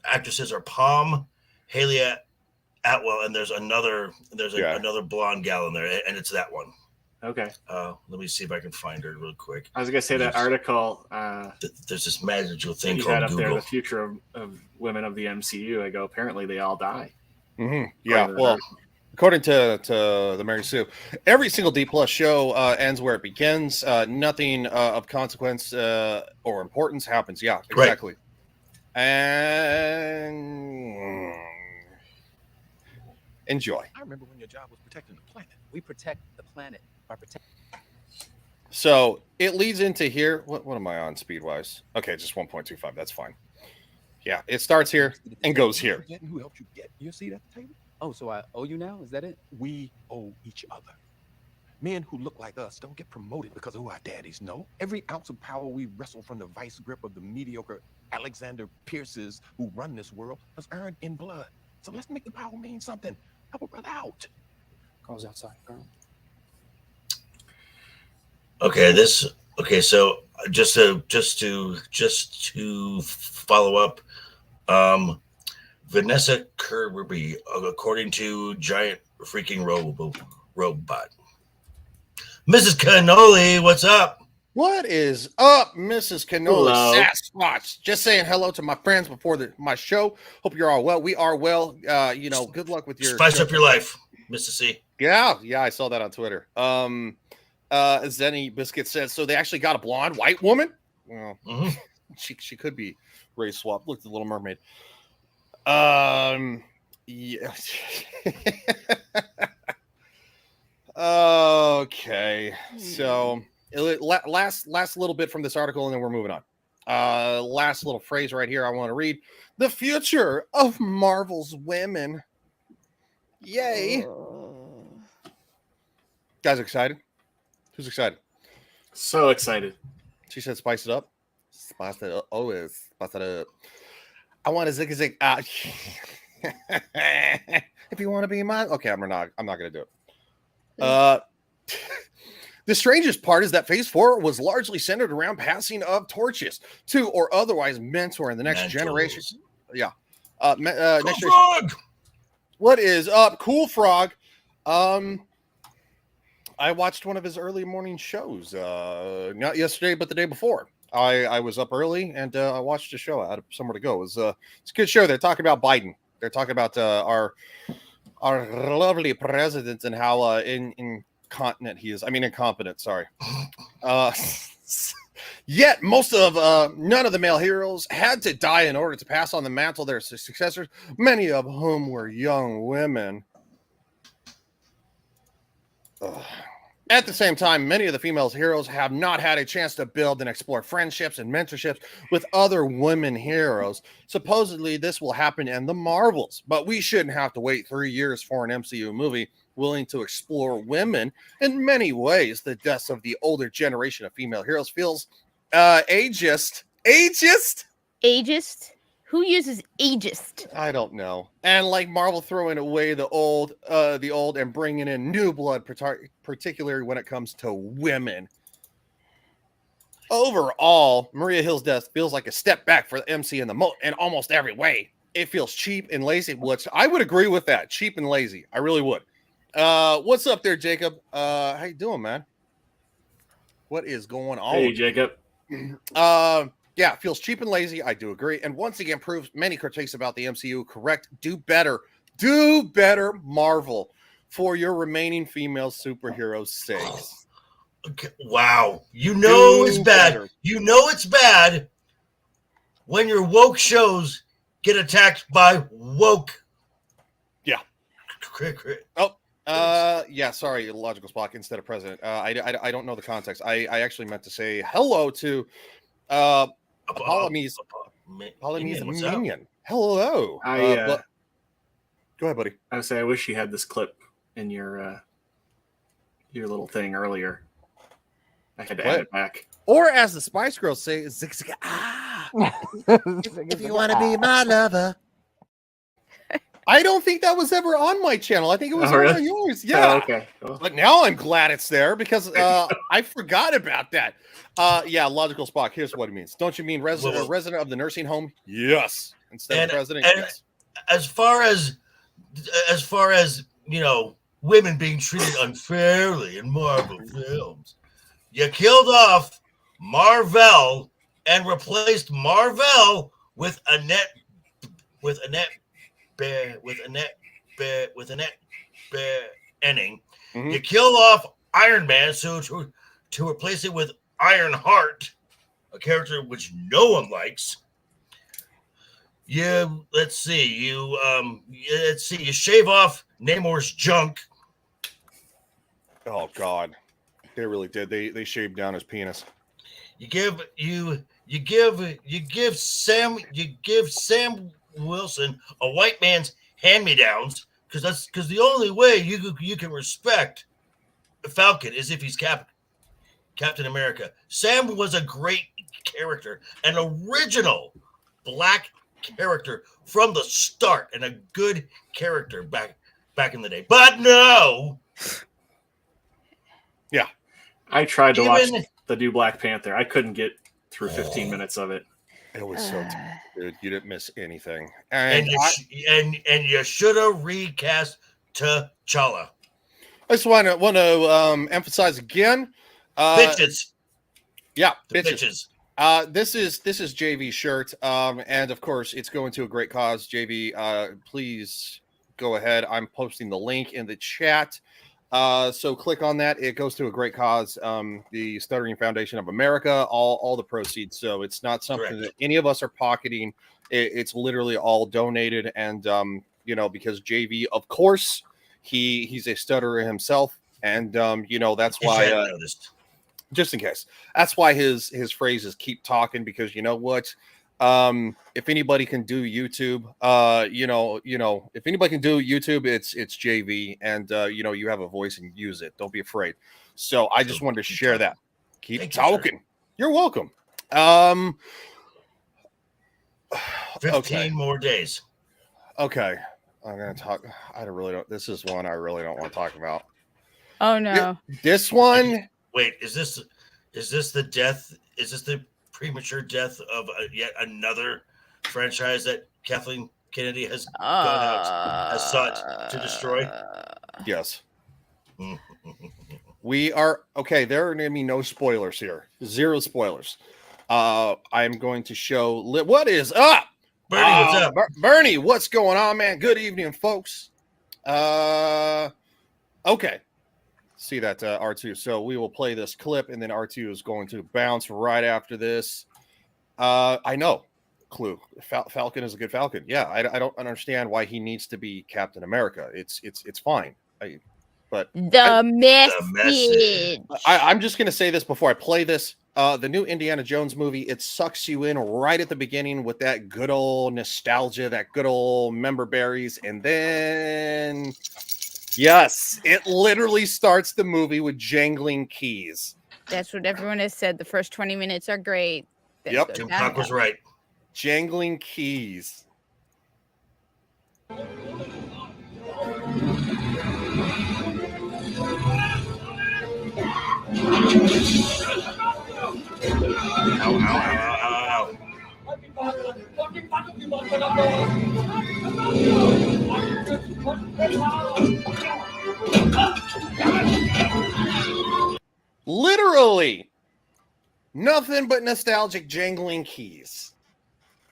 actresses are Palm, Haley Atwell, and there's another blonde gal in there, and it's that one. Okay. Let me see if I can find her real quick. I was gonna say that article. There's this magical thing you called had up Google. there, the future of women of the MCU. I go, apparently they all die. Mm-hmm. Yeah. Well, according to the Mary Sue, every single D+ show ends where it begins. Nothing of consequence or importance happens. Yeah, exactly. Right. And enjoy. I remember when your job was protecting the planet. We protect the planet by protecting. So it leads into here. What am I on speed-wise? Okay, just 1.25. That's fine. Yeah, it starts here and goes here. Who helped you get your seat at the table? Oh, so I owe you now? Is that it? We owe each other. Men who look like us don't get promoted because of who our daddies know. Every ounce of power we wrestle from the vice grip of the mediocre Alexander Pierces who run this world was earned in blood. So let's make the power mean something. Help a brother out. Girls outside, girl. Okay, so just to follow up, Vanessa Kirby, according to Giant Freaking Robot. Mrs. Cannoli, what's up? What is up, Mrs. Cannoli? Hello. Sasquatch. Just saying hello to my friends before my show. Hope you're all well. We are well. Good luck with your Spice show. up your life, Mr. C. Yeah, I saw that on Twitter. Zenny Biscuit said, so they actually got a blonde white woman? Well, she could be race swap. Look at the Little Mermaid. Yeah. Okay. So last little bit from this article, and then we're moving on. Last little phrase right here I want to read. The future of Marvel's women. Yay. Guys excited? Who's excited? So excited. She said, "Spice it up." Spice it up. Always spice it up. I want to zig. If you want to be mine, okay. I'm not gonna do it. The strangest part is that Phase 4 was largely centered around passing of torches to or otherwise mentor in the next generation. Yeah. Next Frog! What is up, Cool Frog? I watched one of his early morning shows. Not yesterday, but the day before. I was up early and I watched a show. I had somewhere to go. It's a good show. They're talking about Biden. They're talking about our lovely president and how incontinent he is. I mean, incompetent. Sorry. Yet most of none of the male heroes had to die in order to pass on the mantle to their successors, many of whom were young women. At the same time, many of the female heroes have not had a chance to build and explore friendships and mentorships with other women heroes. Supposedly, this will happen in the Marvels, but we shouldn't have to wait 3 years for an MCU movie willing to explore women. In many ways, the deaths of the older generation of female heroes feels ageist. Ageist? Who uses ageist? I don't know. And like Marvel throwing away the old and bringing in new blood, particularly when it comes to women. Overall, Maria Hill's death feels like a step back for the MC in almost every way. It feels cheap and lazy, which I would agree with that. Cheap and lazy. I really would. What's up there, Jacob? How you doing, man? What is going on? Hey, Jacob. Yeah, it feels cheap and lazy. I do agree. And once again, proves many critiques about the MCU correct. Do better. Do better, Marvel, for your remaining female superheroes' sakes. Okay. Wow. You know it's bad. Better. You know it's bad when your woke shows get attacked by woke. Yeah. Oh. Yeah, sorry, Logical Spock instead of president. I don't know the context. I actually meant to say hello to Polynesian Minion. Hello. Go ahead, buddy. I would say I wish you had this clip in your little thing earlier. I had to add it back. Or as the Spice Girls say, zig zig ah. If you want to be my lover. I don't think that was ever on my channel. I think it was on yours. Yeah. Oh, okay. Cool. But now I'm glad it's there because I forgot about that. Yeah, Logical Spock. Here's what it means. Don't you mean resident of the nursing home? Yes. Instead of president. Yes. As far as women being treated unfairly in Marvel films, you killed off Marvel and replaced Marvel with Annette Bening. Mm-hmm. You killed off Iron Man to replace it with Iron Heart, a character which no one likes. You shave off Namor's junk. Oh God, they really did. They shaved down his penis. You give Sam Wilson a white man's hand-me-downs because the only way you can respect Falcon is if he's Captain America. Sam was a great character, an original black character from the start, and a good character back in the day. But no. Yeah. I tried to watch the new Black Panther. I couldn't get through 15 minutes of it. It was so dude. You didn't miss anything. And you should have recast T'Challa. I just want to emphasize again. Bitches. Yeah, bitches. This is JV's shirt. And of course it's going to a great cause. JV, please go ahead. I'm posting the link in the chat. So click on that. It goes to a great cause. The Stuttering Foundation of America, all the proceeds. So it's not something that any of us are pocketing. It's literally all donated. And, because JV, of course, he's a stutterer himself. And, that's why, just in case, that's why his phrases keep talking, because you know what? If anybody can do YouTube, if anybody can do YouTube, it's JV, and you have a voice and use it. Don't be afraid. So I just wanted to share that. Keep talking. You're welcome. 15 more days. Okay. I'm gonna talk. This is one I really don't want to talk about. Oh no. This one. Wait, is this the death? Is this the premature death of yet another franchise that Kathleen Kennedy has sought to destroy? Yes. We are okay. There are going to be no spoilers here. Zero spoilers. I'm going to show what is up. Bernie, what's up? Bernie, what's going on, man? Good evening, folks. Okay. See that R2. So we will play this clip, and then R2 is going to bounce right after this. I know. Clue. Falcon is a good Falcon. Yeah, I don't understand why he needs to be Captain America. It's fine. But the message. I'm just going to say this before I play this. The new Indiana Jones movie, it sucks you in right at the beginning with that good old nostalgia, that good old member berries. And then, yes, it literally starts the movie with jangling keys. That's what everyone has said. The first 20 minutes are great. Then Yep. Jim Cock was right. Jangling keys. Ow, ow, ow, Literally nothing but nostalgic jangling keys.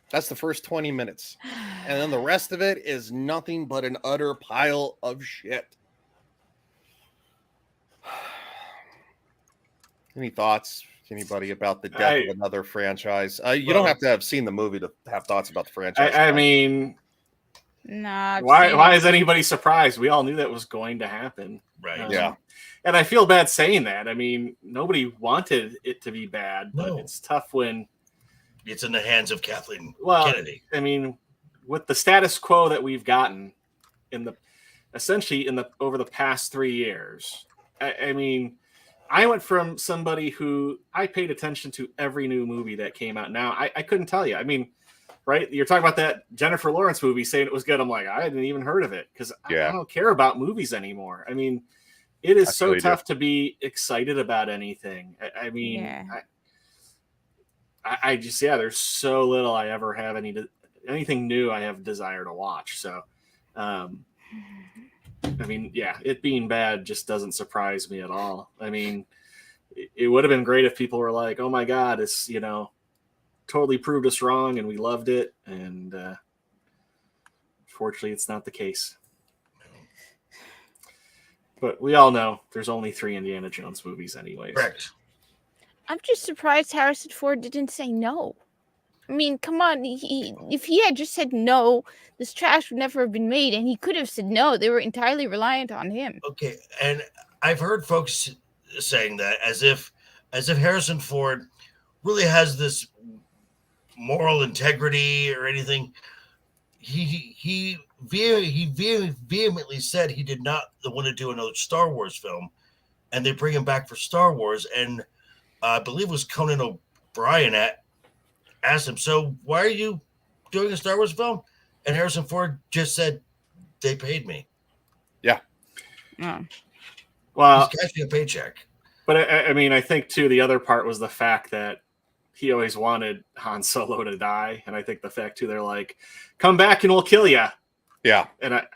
That's the first 20 minutes. And then the rest of it is nothing but an utter pile of shit. Any thoughts, anybody, about the death of another franchise? You don't have to have seen the movie to have thoughts about the franchise. I mean, nah. Why is anybody surprised? We all knew that was going to happen. Right. Yeah. And I feel bad saying that. I mean, nobody wanted it to be bad, but it's tough when it's in the hands of Kathleen Kennedy. I mean, with the status quo that we've gotten over the past 3 years, I mean, I went from somebody who I paid attention to every new movie that came out. Now I couldn't tell you. I mean, right? You're talking about that Jennifer Lawrence movie saying it was good. I'm like, I hadn't even heard of it because I don't care about movies anymore. I mean, it is so tough to be excited about anything. I mean, I just, there's so little I ever have anything new I have desire to watch. So, I mean, it being bad just doesn't surprise me at all. I mean, it would have been great if people were like, oh my God, it's, totally proved us wrong and we loved it. And fortunately, it's not the case. But we all know there's only 3 Indiana Jones movies anyways. Correct. I'm just surprised Harrison Ford didn't say no. I mean, come on. If he had just said no, this trash would never have been made, and he could have said no. They were entirely reliant on him. Okay, and I've heard folks saying that as if Harrison Ford really has this moral integrity or anything. He vehemently said he did not want to do another Star Wars film, and they bring him back for Star Wars, and I believe it was Conan O'Brien asked him, so why are you doing a Star Wars film? And Harrison Ford just said, they paid me. Yeah. Well, he's cashing a paycheck. But I mean, I think too, the other part was the fact that he always wanted Han Solo to die. And I think the fact too, they're like, come back and we'll kill you. Yeah. And right.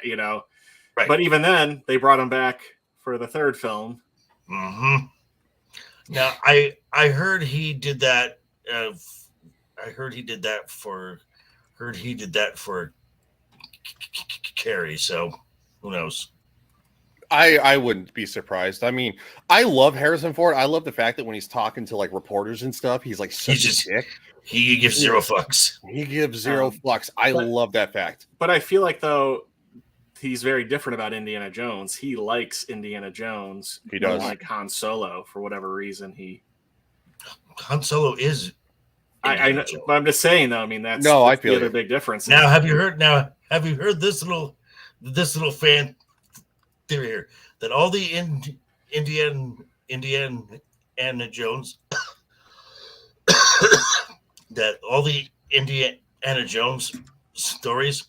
But even then they brought him back for the 3rd film. Mm-hmm. Now I heard he did that. Heard he did that for Carrie. So who knows? I wouldn't be surprised. I mean, I love Harrison Ford. I love the fact that when he's talking to like reporters and stuff, he's like such a dick. He gives zero fucks. He gives zero fucks. I love that fact. But I feel like though he's very different about Indiana Jones. He likes Indiana Jones. He does. Like Han Solo for whatever reason. Han Solo is. I know, but I'm just saying though. I mean, that's I feel the other big difference. Now, have you heard this little fan theory here that all the Indiana Jones that all the Indiana Jones stories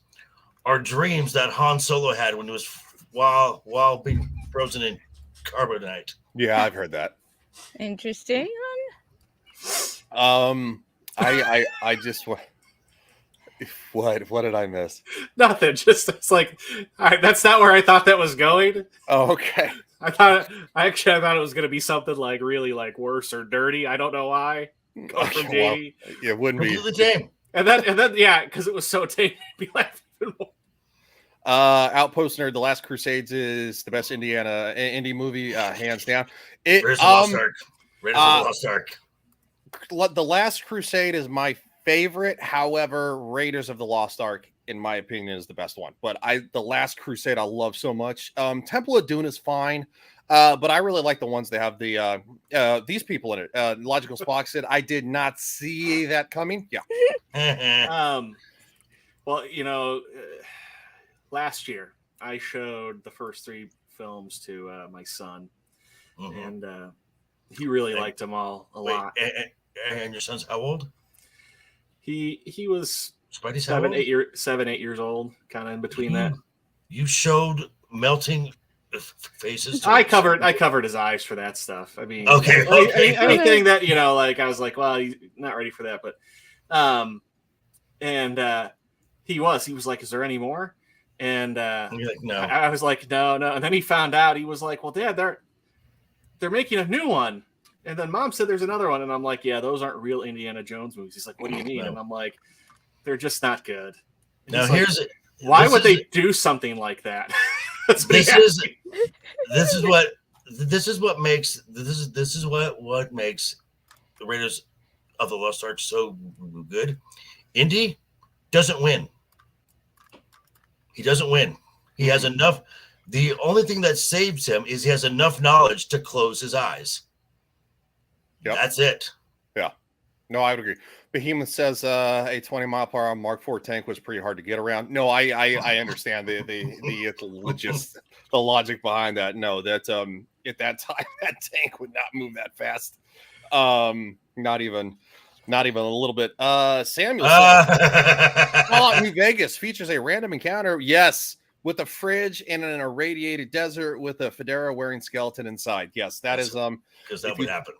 are dreams that Han Solo had when he was while being frozen in carbonite. Yeah, I've heard that. Interesting. I just what did I miss? Nothing. Just it's like, all right, that's not where I thought that was going. Oh, okay. I thought it was going to be something like really like worse or dirty. I don't know why. From Well, JD. it wouldn't be. The tame. And then yeah, because it was so tame. Be like, Outpost Nerd, The Last Crusades is the best indie movie, hands down. Raiders of the Lost Ark. Raiders of the Lost Ark. The Last Crusade is my favorite. However, Raiders of the Lost Ark, in my opinion, is the best one. But The Last Crusade, I love so much. Temple of Doom is fine. But I really like the ones that have these people in it. Logical Spock said, I did not see that coming. Yeah. Well, last year I showed the first 3 films to my son, and he really liked them all a lot. And your son's how old? He was Spidey's 7, 8 years old, kind of in between that. You showed melting faces. I covered his eyes for that stuff. I mean, okay. Anything that I was like, well, he's not ready for that, but he was like, is there any more? And you're like, no. I was like, no. And then he found out. He was like, well, Dad, they're making a new one. And then Mom said there's another one. And I'm like, yeah, those aren't real Indiana Jones movies. He's like, what do you mean? No. And I'm like, they're just not good. And Now he's like, why would they do something like that? This is what makes the Raiders of the Lost Ark so good. Indy doesn't win. He doesn't win. He has enough. The only thing that saves him is he has enough knowledge to close his eyes. Yep. That's it. Yeah. No, I would agree. Behemoth says a 20-mile-per-hour Mark IV tank was pretty hard to get around. No, I understand the logic behind that. No, that at that time that tank would not move that fast. Not even a little bit. Samuel says, Fallout New Vegas features a random encounter. Yes, with a fridge and an irradiated desert with a fedora wearing skeleton inside. Yes, that's because that would happen.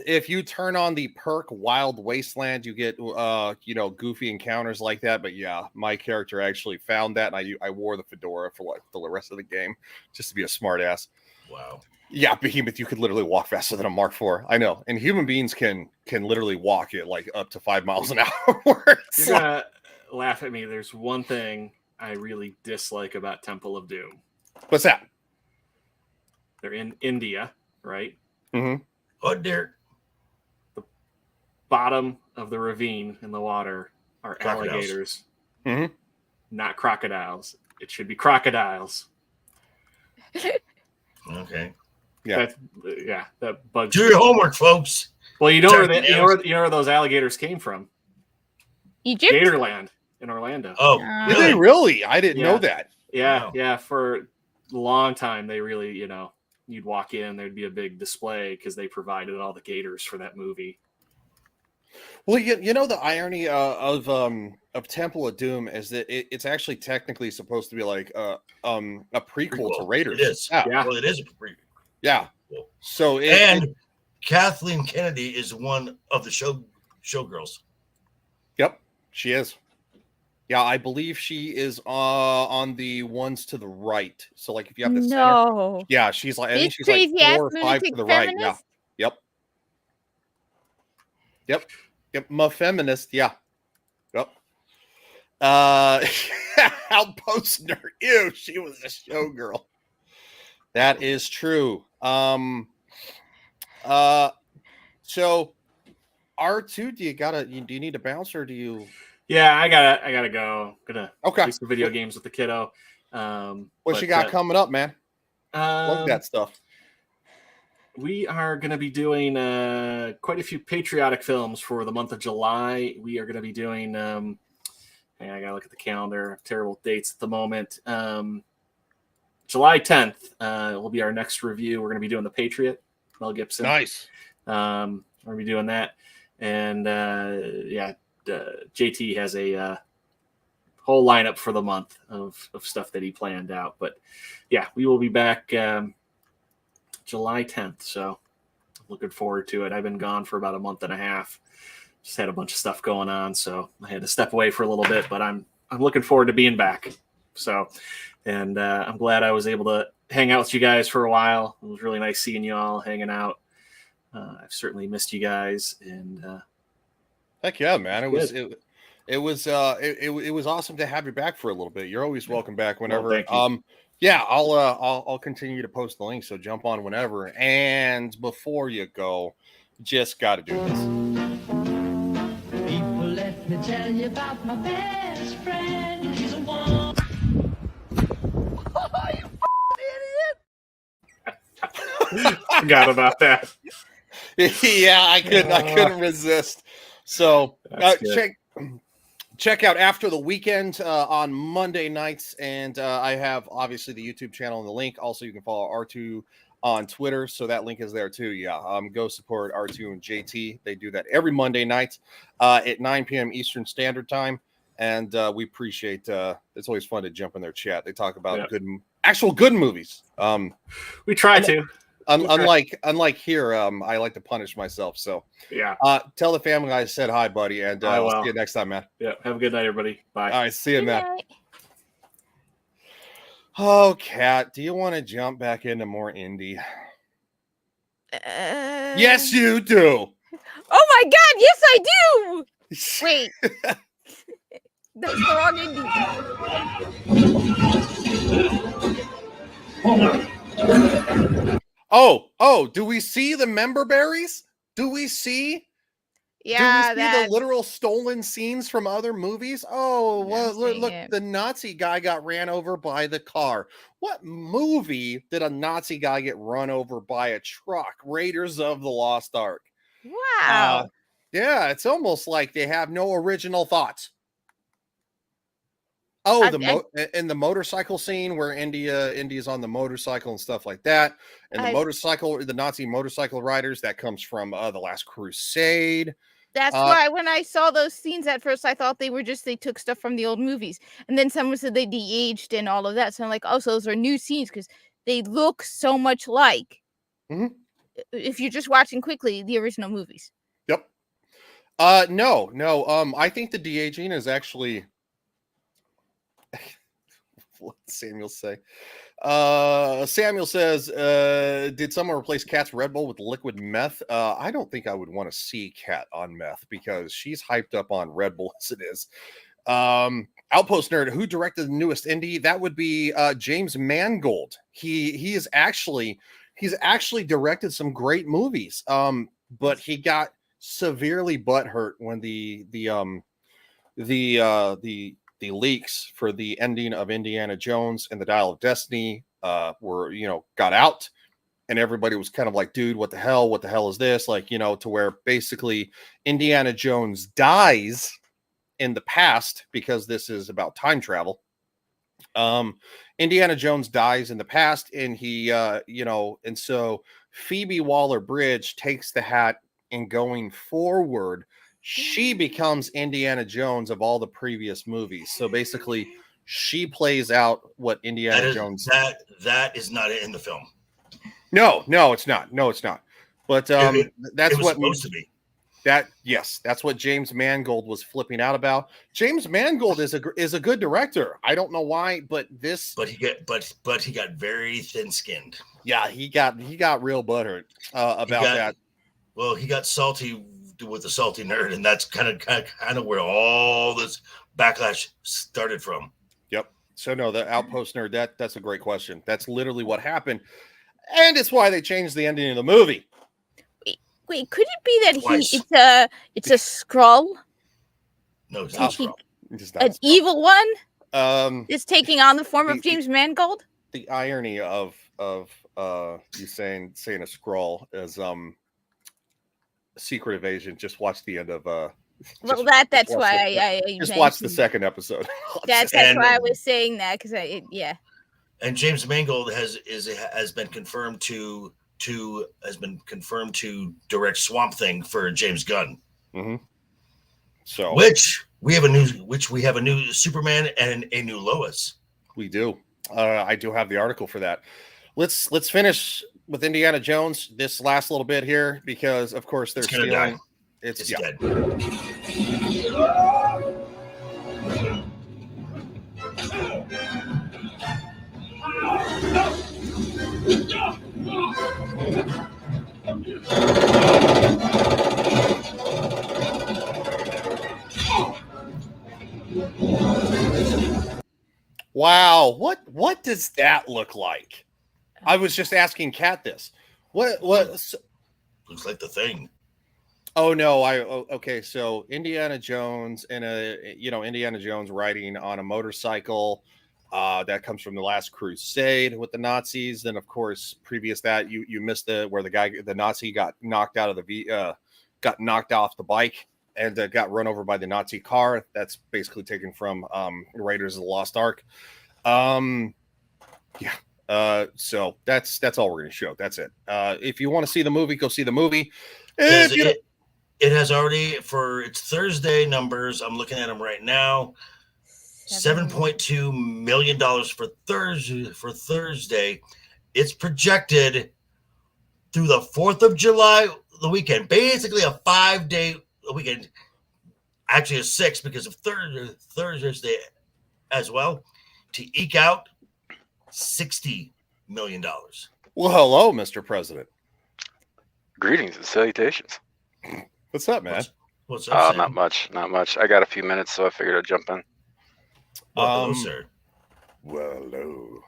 If you turn on the perk Wild Wasteland, you get goofy encounters like that. But yeah, my character actually found that, and I wore the fedora for the rest of the game just to be a smart ass. Wow. Yeah, Behemoth, you could literally walk faster than a Mark IV. I know, and human beings can literally walk at like up to 5 miles an hour. You're gonna laugh at me. There's one thing I really dislike about Temple of Doom. What's that? They're in India, right? Mm-hmm. Oh dear. The bottom of the ravine in the water are alligators, not crocodiles. It should be crocodiles. Okay. Yeah. That bugs. Do your homework, folks. Well, you know where those alligators came from? Egypt? Gatorland in Orlando. Oh, did they really? I didn't know that. Yeah, Wow. yeah. For a long time, they really, you'd walk in, there'd be a big display because they provided all the gators for that movie. Well, the irony of Temple of Doom is that it's actually technically supposed to be like a prequel to Raiders. It is. Yeah. Well, it is a prequel. Yeah. So Kathleen Kennedy is one of the showgirls. Yep, she is. Yeah, I believe she is on the ones to the right. So like if you have the center, yeah, she's like I think she's like 4 or 5 to the right. Yeah. Yep. Feminist. Yeah. Yep. Outpost nerd. Ew, she was a showgirl. That is true. So R2, do you need to bounce or do you? Yeah, I gotta go. Gonna play some video Good. games with the kiddo. What you got coming up, man? Love that stuff. We are going to be doing quite a few patriotic films for the month of July. We are going to be doing, I got to look at the calendar, terrible dates at the moment. July 10th will be our next review. We're going to be doing The Patriot, Mel Gibson. Nice. We're going to be doing that. and JT has a whole lineup for the month of stuff that he planned out. But yeah, we will be back July 10th. So looking forward to it. I've been gone for about a month and a half. Just had a bunch of stuff going on, so I had to step away for a little bit, but I'm looking forward to being back. So, and I'm glad I was able to hang out with you guys for a while. It was really nice seeing you all, hanging out. I've certainly missed you guys, and heck yeah, man! It was awesome to have you back for a little bit. You're always welcome back whenever. Well, thank you. Yeah, I'll continue to post the link, so jump on whenever. And before you go, just got to do this. People, let me tell you about my best friend. She's a woman. Oh, you idiot! Forgot about that. Yeah, I couldn't resist. So check out After the Weekend on Monday nights, and I have obviously the YouTube channel and the link. Also, you can follow R2 on Twitter, so that link is there too. Yeah, go support R2 and JT. They do that every Monday night at 9 p.m. Eastern Standard Time, and we appreciate. It's always fun to jump in their chat. They talk about actual good movies. We try to. Unlike here, I like to punish myself. So yeah. Tell the family I said hi, buddy, and I'll see you next time, man. Yeah. Have a good night, everybody. Bye. All right, see you, man. Oh, Kat, do you want to jump back into more indie? Yes, you do. Oh my God! Yes, I do. Wait, that's the wrong indie. Oh, do we see the member berries? Do we see the literal stolen scenes from other movies? Oh, well, look, the Nazi guy got ran over by the car. What movie did a Nazi guy get run over by a truck? Raiders of the Lost Ark. Wow. Yeah, it's almost like they have no original thoughts. Oh, in the motorcycle scene where India's on the motorcycle and stuff like that, and the Nazi motorcycle riders, that comes from The Last Crusade. That's why when I saw those scenes at first, I thought they took stuff from the old movies, and then someone said they de-aged and all of that. So I'm like, oh, so those are new scenes because they look so much like, if you're just watching quickly, the original movies. Yep. No. I think the de-aging is actually. What did Samuel say? Samuel says, did someone replace Kat's Red Bull with liquid meth? I don't think I would want to see Kat on meth because she's hyped up on Red Bull as it is. Outpost Nerd, who directed the newest indie? That would be James Mangold. He's actually directed some great movies. But he got severely butthurt when the leaks for the ending of Indiana Jones and the Dial of Destiny were, got out, and everybody was kind of like, dude, what the hell is this? Like, to where basically Indiana Jones dies in the past because this is about time travel. Indiana Jones dies in the past, and he, and so Phoebe Waller-Bridge takes the hat, and going forward, she becomes Indiana Jones of all the previous movies. So basically, she plays out what Indiana Jones. That is not in the film. No, it's not. But that's what supposed to be. That's what James Mangold was flipping out about. James Mangold is a good director. I don't know why, but he got very thin-skinned. Yeah, he got real butthurt about that. Well, he got salty with the salty nerd, and that's kind of where all this backlash started from. Yep. So no, the Outpost Nerd, that's a great question. That's literally what happened, and it's why they changed the ending of the movie. Wait, could it be that it's a Skrull? No, it's not Skrull. An evil one? Is taking on the form of James Mangold? The irony of you saying a Skrull is Secret Invasion. Just watch the end of that's why I just watch the second episode. That's why I was saying that, because and James Mangold has been confirmed to direct Swamp Thing for James Gunn. Mm-hmm. So which we have a new Superman and a new Lois. We do. I do have the article for that. Let's finish with Indiana Jones this last little bit here because, of course, they're gonna stealing. die. It's dead. Wow, what does that look like? I was just asking Kat this. What looks like the Thing? Oh no, okay, so Indiana Jones and Indiana Jones riding on a motorcycle that comes from the Last Crusade with the Nazis. Then of course, previous that you missed where the Nazi got knocked out of got knocked off the bike and got run over by the Nazi car. That's basically taken from Raiders of the Lost Ark. So that's all we're going to show. That's it. If you want to see the movie, go see the movie. It has already, for its Thursday numbers, I'm looking at them right now, $7.2 million for Thursday. It's projected through the 4th of July, the weekend, basically a 5-day weekend, actually a 6 because of Thursday as well, to eke out $60 million. Well, hello, Mr. President. Greetings and salutations. What's up, man? What's up, Sam? Not much. I got a few minutes, so I figured I'd jump in. Hello, sir. Well, hello.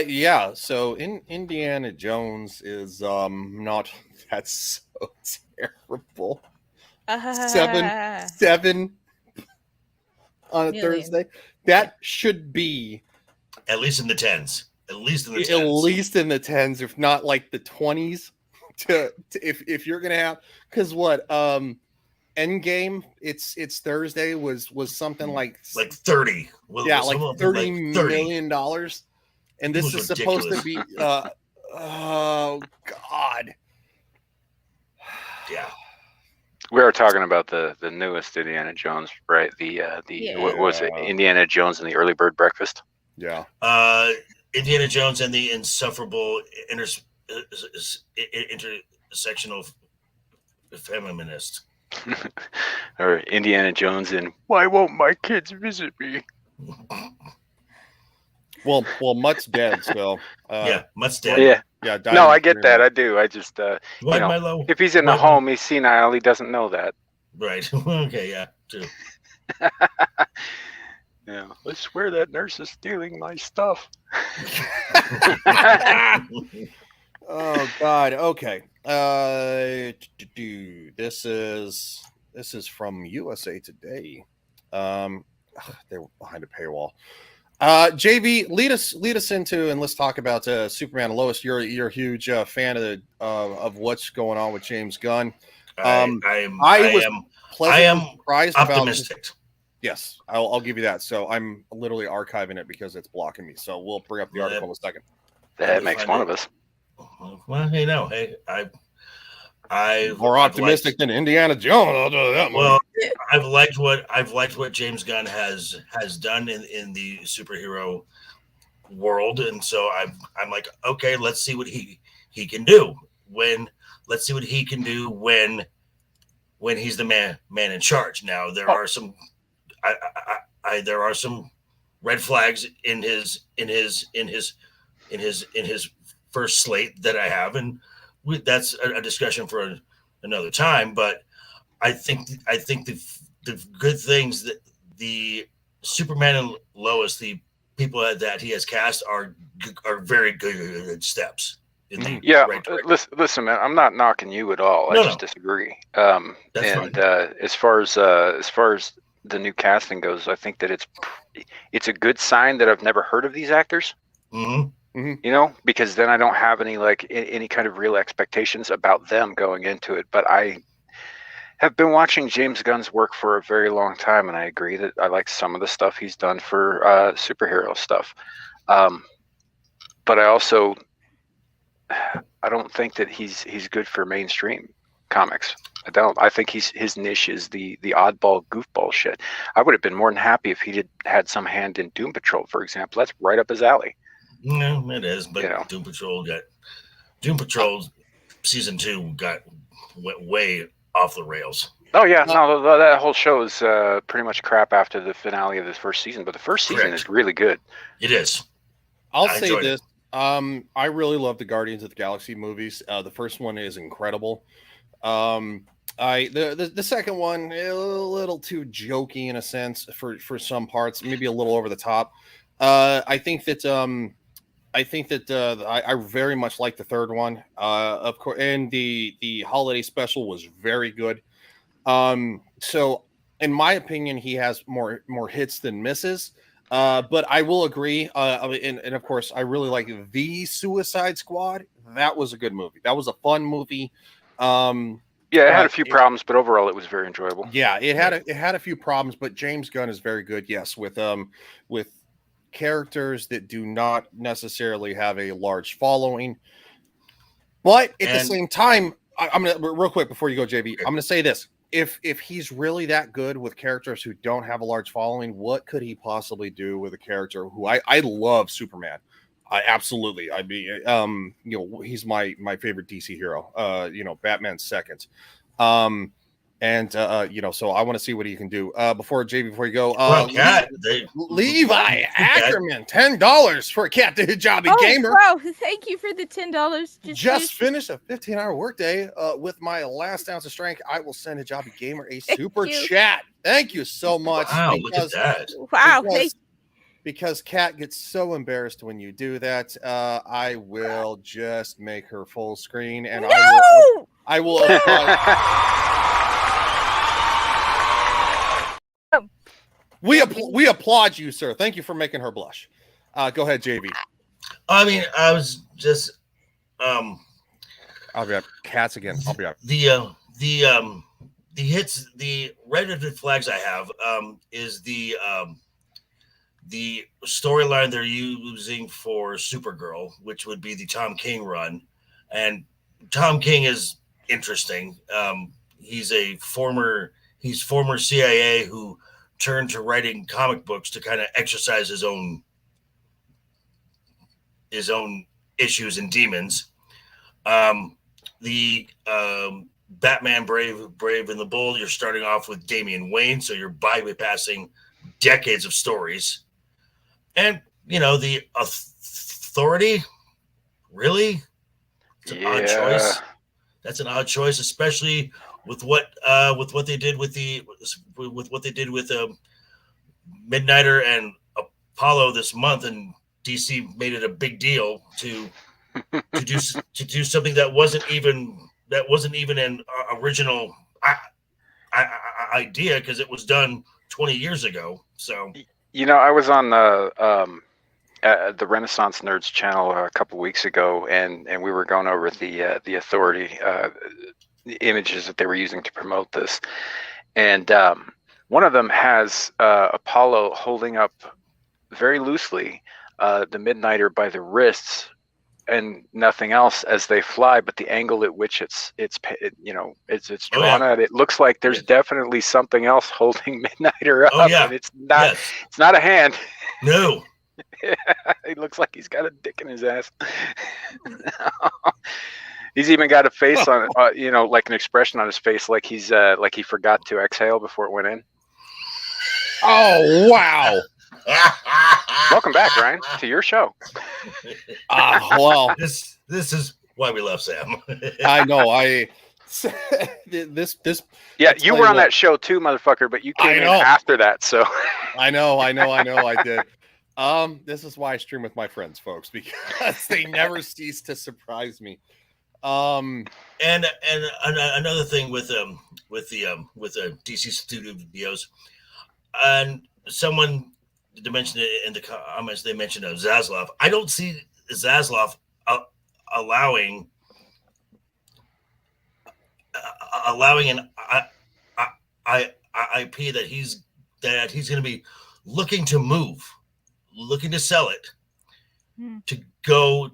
Yeah. So Indiana Jones is not. That's so terrible. 7 on a Million. Thursday. That should be at least in the tens. At least in the tens, if not like the 20s. If you're gonna have, because Endgame, it's Thursday was something like 30. Yeah, like $30 million, and this is supposed to be oh god. Yeah. We are talking about the newest Indiana Jones, right? What was it? Indiana Jones and the Early Bird Breakfast. Yeah. Indiana Jones and the Insufferable Intersectional Feminist. Or Indiana Jones and Why Won't My Kids Visit Me? Well, Mutt's dead, so yeah, Mutt's dead. Yeah. No, I get that. I do. I just if he's in the home, he's senile. He doesn't know that. Right. Okay. Yeah. True. Yeah. I swear that nurse is stealing my stuff. Oh God. Okay. This is from USA Today. They're behind a paywall. JV, lead us into, and let's talk about Superman and Lois. You're a huge fan of what's going on with James Gunn. I am surprised optimistic. Yes, I'll give you that. So I'm literally archiving it because it's blocking me. So we'll bring up the article in a second. That makes one of us. Well, I'm more optimistic than Indiana Jones. I'll do that. Well, I've liked what James Gunn has done in the superhero world, and so I'm like, okay, let's see what he can do let's see what he can do when he's the man in charge. Now there are some there are some red flags in his first slate that I have, and that's a discussion for another time. But I think the good things that the Superman and Lois, the people that he has cast, are very good steps. Listen, man, I'm not knocking you at all. I just disagree. As far as the new casting goes, I think that it's a good sign that I've never heard of these actors. Mm-hmm. You know, because then I don't have any kind of real expectations about them going into it. But I have been watching James Gunn's work for a very long time, and I agree that I like some of the stuff he's done for superhero stuff. But I also I don't think that he's good for mainstream comics. I don't. I think his niche is the oddball, goofball shit. I would have been more than happy if he had some hand in Doom Patrol, for example. That's right up his alley. No, it is, but Doom Patrol season 2 went way off the rails. Oh yeah, no, that whole show is pretty much crap after the finale of the first season, but the first season is really good. It is. I'll say this. I really love the Guardians of the Galaxy movies. The first one is incredible. The second one a little too jokey in a sense for some parts, maybe a little over the top. I think that I very much like the third one. Of course, and the holiday special was very good. So in my opinion, he has more hits than misses. But I will agree. And of course, I really like The Suicide Squad. That was a good movie. That was a fun movie. Yeah, it had a few problems, but overall, it was very enjoyable. Yeah, it had a few problems, but James Gunn is very good. Yes, with characters that do not necessarily have a large following. But at the same time, I'm gonna real quick before you go, JB. I'm gonna say this: if he's really that good with characters who don't have a large following, what could he possibly do with a character who I love Superman? I absolutely. I mean, he's my favorite DC hero. Batman's second. So I want to see what he can do. Before you go, Levi Ackerman, $10 for a Cat the Hijabi Gamer. Wow, thank you for the $10. Just finished a 15-hour workday with my last ounce of strength. I will send Hijabi Gamer a super chat. Thank you so much. Wow, look at that. Wow, because Kat gets so embarrassed when you do that, I will just make her full screen, and I will. We applaud you, sir. Thank you for making her blush. Go ahead, JV. I mean, I was just I'll be up. Cats again. I'll be up. The hits, the red flags I have is the storyline they're using for Supergirl, which would be the Tom King run. And Tom King is interesting. He's former CIA who turned to writing comic books to kind of exercise his own issues and demons. Batman Brave and the Bold, you're starting off with Damian Wayne, so you're bypassing decades of stories. And the Authority, really? It's an odd choice. That's an odd choice, especially with what they did with Midnighter and Apollo this month, and DC made it a big deal to do something that wasn't even an original idea, because it was done 20 years ago. So I was on the Renaissance Nerds channel a couple weeks ago, and we were going over the Authority the images that they were using to promote this, and one of them has Apollo holding up very loosely the Midnighter by the wrists and nothing else as they fly, but the angle at which it's drawn at, it looks like there's definitely something else holding Midnighter up. And it's not a hand. No. He looks like he's got a dick in his ass. He's even got a face on like an expression on his face, like he forgot to exhale before it went in. Oh wow. Welcome back, Ryan, to your show. Well, this is why we love Sam. I know. This. Yeah, you were on that show too, motherfucker. But you came in after that, so. I know. I did. This is why I stream with my friends, folks, because they never cease to surprise me. And another thing with the DC Studios, and someone mentioned it in the comments. They mentioned Zaslav. I don't see Zaslav allowing an IP that he's going to be looking to move, looking to sell it, to go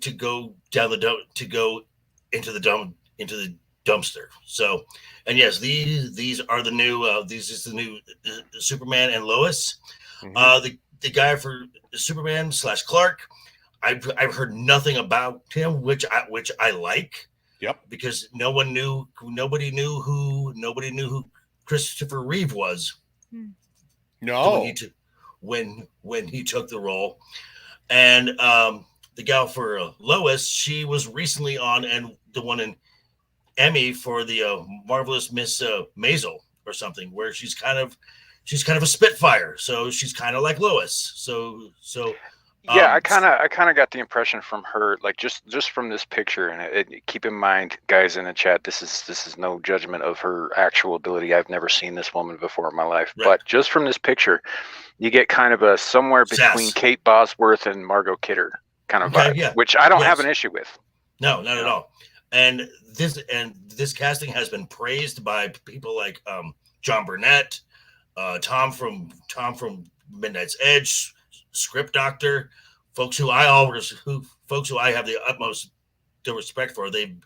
down the dome, to go into the dumpster. So, and yes, these are the new these is the new Superman and Lois. The guy for Superman / Clark, I've heard nothing about him, which I like. Yep. Because nobody knew who Christopher Reeve was. No. When he took the role, and the gal for Lois, she was recently on and the one in Emmy for the Marvelous Miss Maisel or something, where she's kind of a Spitfire, so she's kind of like Lois. So yeah, I kind of got the impression from her, like just from this picture, and keep in mind, guys in the chat, this is no judgment of her actual ability. I've never seen this woman before in my life, but just from this picture, you get kind of a somewhere between Kate Bosworth and Margot Kidder kind of vibe, which I don't have an issue with. No, not at all. And this casting has been praised by people like John Burnett, Tom from Midnight's Edge, Script Doctor, folks who I have the utmost respect for. They've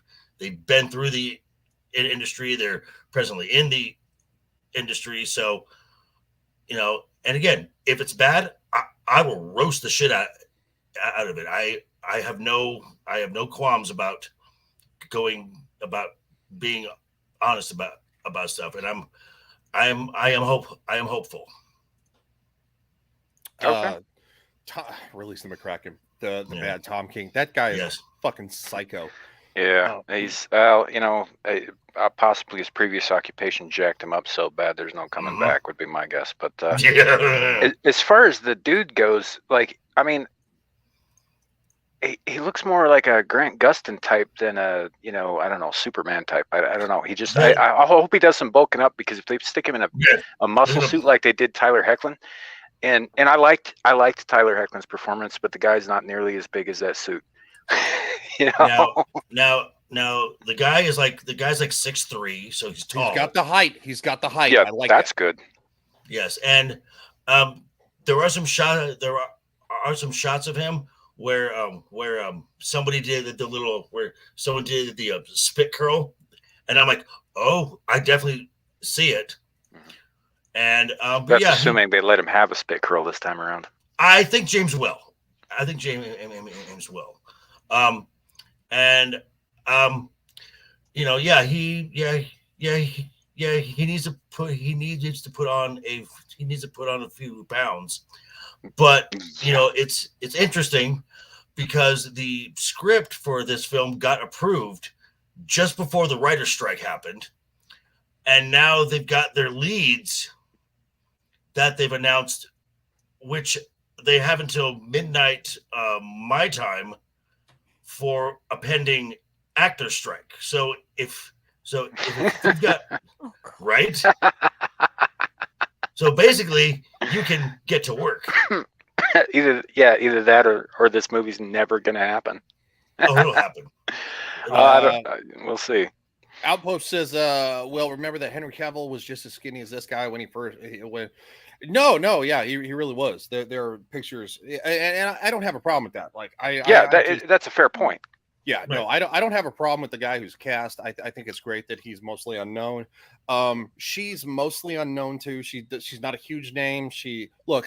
been through the industry. They're presently in the industry. So, and again, if it's bad, I will roast the shit out of it. I have no qualms about being honest about stuff, and I am hopeful. Okay. Release the McCracken, the bad Tom King. That guy is fucking psycho. Yeah, he's possibly his previous occupation jacked him up so bad there's no coming back would be my guess. But as far as the dude goes, like, I mean, he looks more like a Grant Gustin type than a, I don't know, Superman type. I don't know. He just, I hope he does some bulking up, because if they stick him in a muscle suit like they did Tyler Hoechlin, and I liked Tyler Hoechlin's performance, but the guy's not nearly as big as that suit. Now the guy's like 6'3", so he's tall. He's got the height. Yeah, I like that's good. Yes, and there are some shots of him where somebody did someone did the spit curl, and I'm like, oh, I definitely see it. And that's assuming they let him have a spit curl this time around. I think James will. James will. He needs to put on a few pounds. But it's interesting because the script for this film got approved just before the writer's strike happened, and now they've got their leads that they've announced, which they have until midnight my time for a pending actor strike. So if you've got right, so basically you can get to work. Either that or this movie's never going to happen. Oh, it'll happen. We'll see. Outpost says, well, remember that Henry Cavill was just as skinny as this guy when he first went. No, yeah, he really was. There are pictures, and I don't have a problem with that. Like, that's a fair point. Yeah, no, I don't have a problem with the guy who's cast. I think it's great that he's mostly unknown. She's mostly unknown too. She's not a huge name.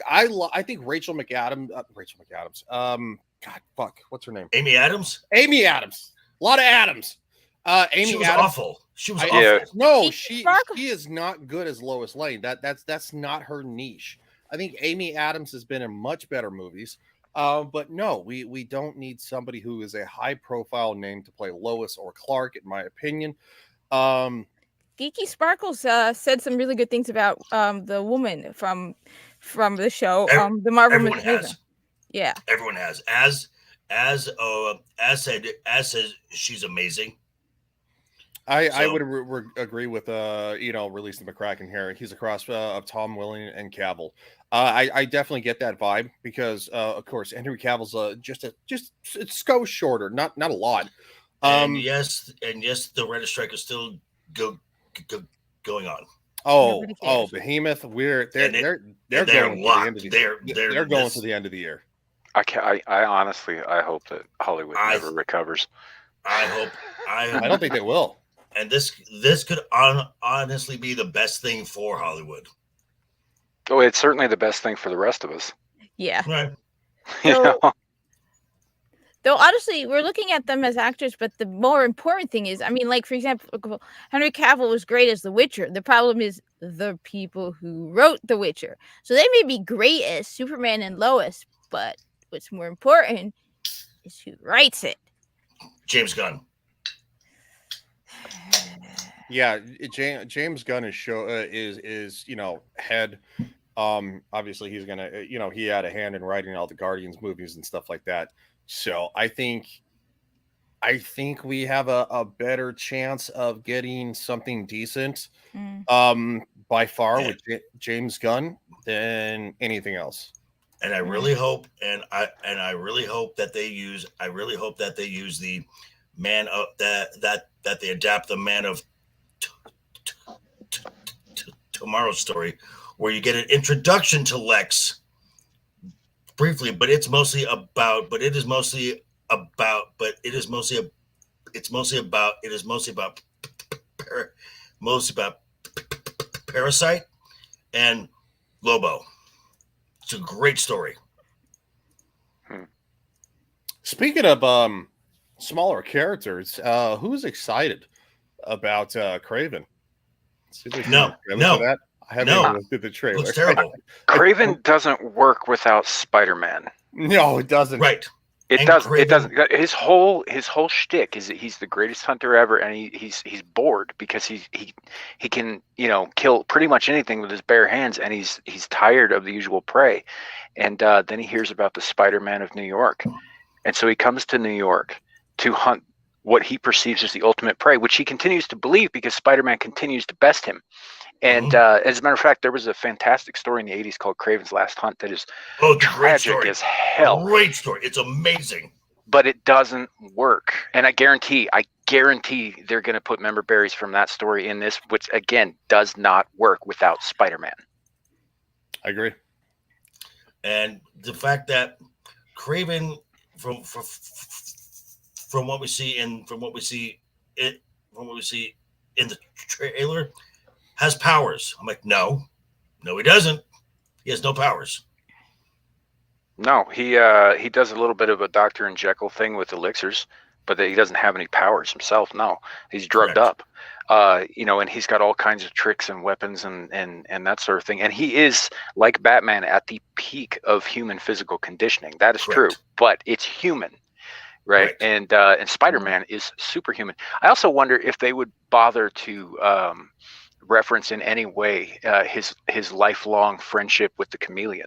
I think Rachel McAdams. God, fuck, what's her name? Amy Adams. Amy Adams. A lot of Adams. Amy she was Adams. awful. She was awful. No, she is not good as Lois Lane. That's not her niche. I think Amy Adams has been in much better movies. But no, we don't need somebody who is a high profile name to play Lois or Clark, in my opinion. Geeky Sparkles said some really good things about the woman from the show. The Marvel. Everyone has. Yeah. Everyone has. As said, she's amazing. I would agree with releasing McCracken here. He's a cross of Tom Welling and Cavill. I definitely get that vibe because of course Henry Cavill's just it goes shorter, not a lot. And yes, the writer strike is still going on. Oh, Behemoth, they're going locked. to the end of the year. I honestly hope that Hollywood never recovers. I hope. I don't think they will. And this could honestly be the best thing for Hollywood. Oh, it's certainly the best thing for the rest of us. Yeah. Right. You So- know? Though honestly, we're looking at them as actors, but the more important thing is, I mean, like for example, Henry Cavill was great as The Witcher. The problem is the people who wrote The Witcher. So they may be great as Superman and Lois, but what's more important is who writes it. James Gunn. Yeah, James Gunn is head. Obviously he's gonna, he had a hand in writing all the Guardians movies and stuff like that. So I think we have a better chance of getting something decent, by far with James Gunn than anything else. And I really hope, I really hope that they use the Man of that they adapt the Man of Tomorrow story, where you get an introduction to Lex briefly, but it's mostly about Parasite and Lobo. It's a great story. Speaking of smaller characters, who's excited about Craven? No. That? I haven't even looked at the trailer. Looks terrible. Craven doesn't work without Spider-Man. No, it doesn't. Right. It doesn't. His whole shtick is that he's the greatest hunter ever, and he's bored because he can kill pretty much anything with his bare hands, and he's tired of the usual prey, and then he hears about the Spider-Man of New York, and so he comes to New York to hunt what he perceives as the ultimate prey, which he continues to believe because Spider-Man continues to best him. And as a matter of fact, there was a fantastic story in the 80s called Craven's Last Hunt that is tragic as hell. Great story. It's amazing. But it doesn't work. And I guarantee they're going to put member berries from that story in this, which again does not work without Spider-Man. I agree. And the fact that Craven, from what we see in the trailer, has powers. I'm like, no, he doesn't. He has no powers. No, he does a little bit of a Dr. and Jekyll thing with elixirs, but he doesn't have any powers himself. No, he's drugged up. And he's got all kinds of tricks and weapons and that sort of thing. And he is, like Batman, at the peak of human physical conditioning. That is true, but it's human. Right. And Spider-Man is superhuman. I also wonder if they would bother to reference in any way his lifelong friendship with the Chameleon.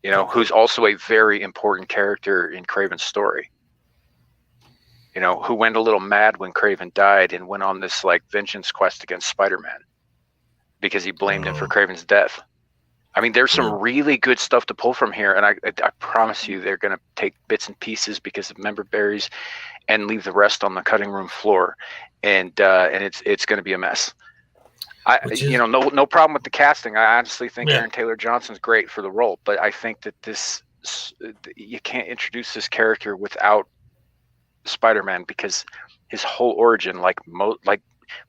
Who's also a very important character in Craven's story. Who went a little mad when Craven died and went on this vengeance quest against Spider-Man because he blamed him for Craven's death. I mean, there's some really good stuff to pull from here, and I promise you they're going to take bits and pieces because of member berries and leave the rest on the cutting room floor, and it's going to be a mess. No problem with the casting. I honestly think Aaron Taylor Johnson's great for the role, but I think that you can't introduce this character without Spider-Man because his whole origin, like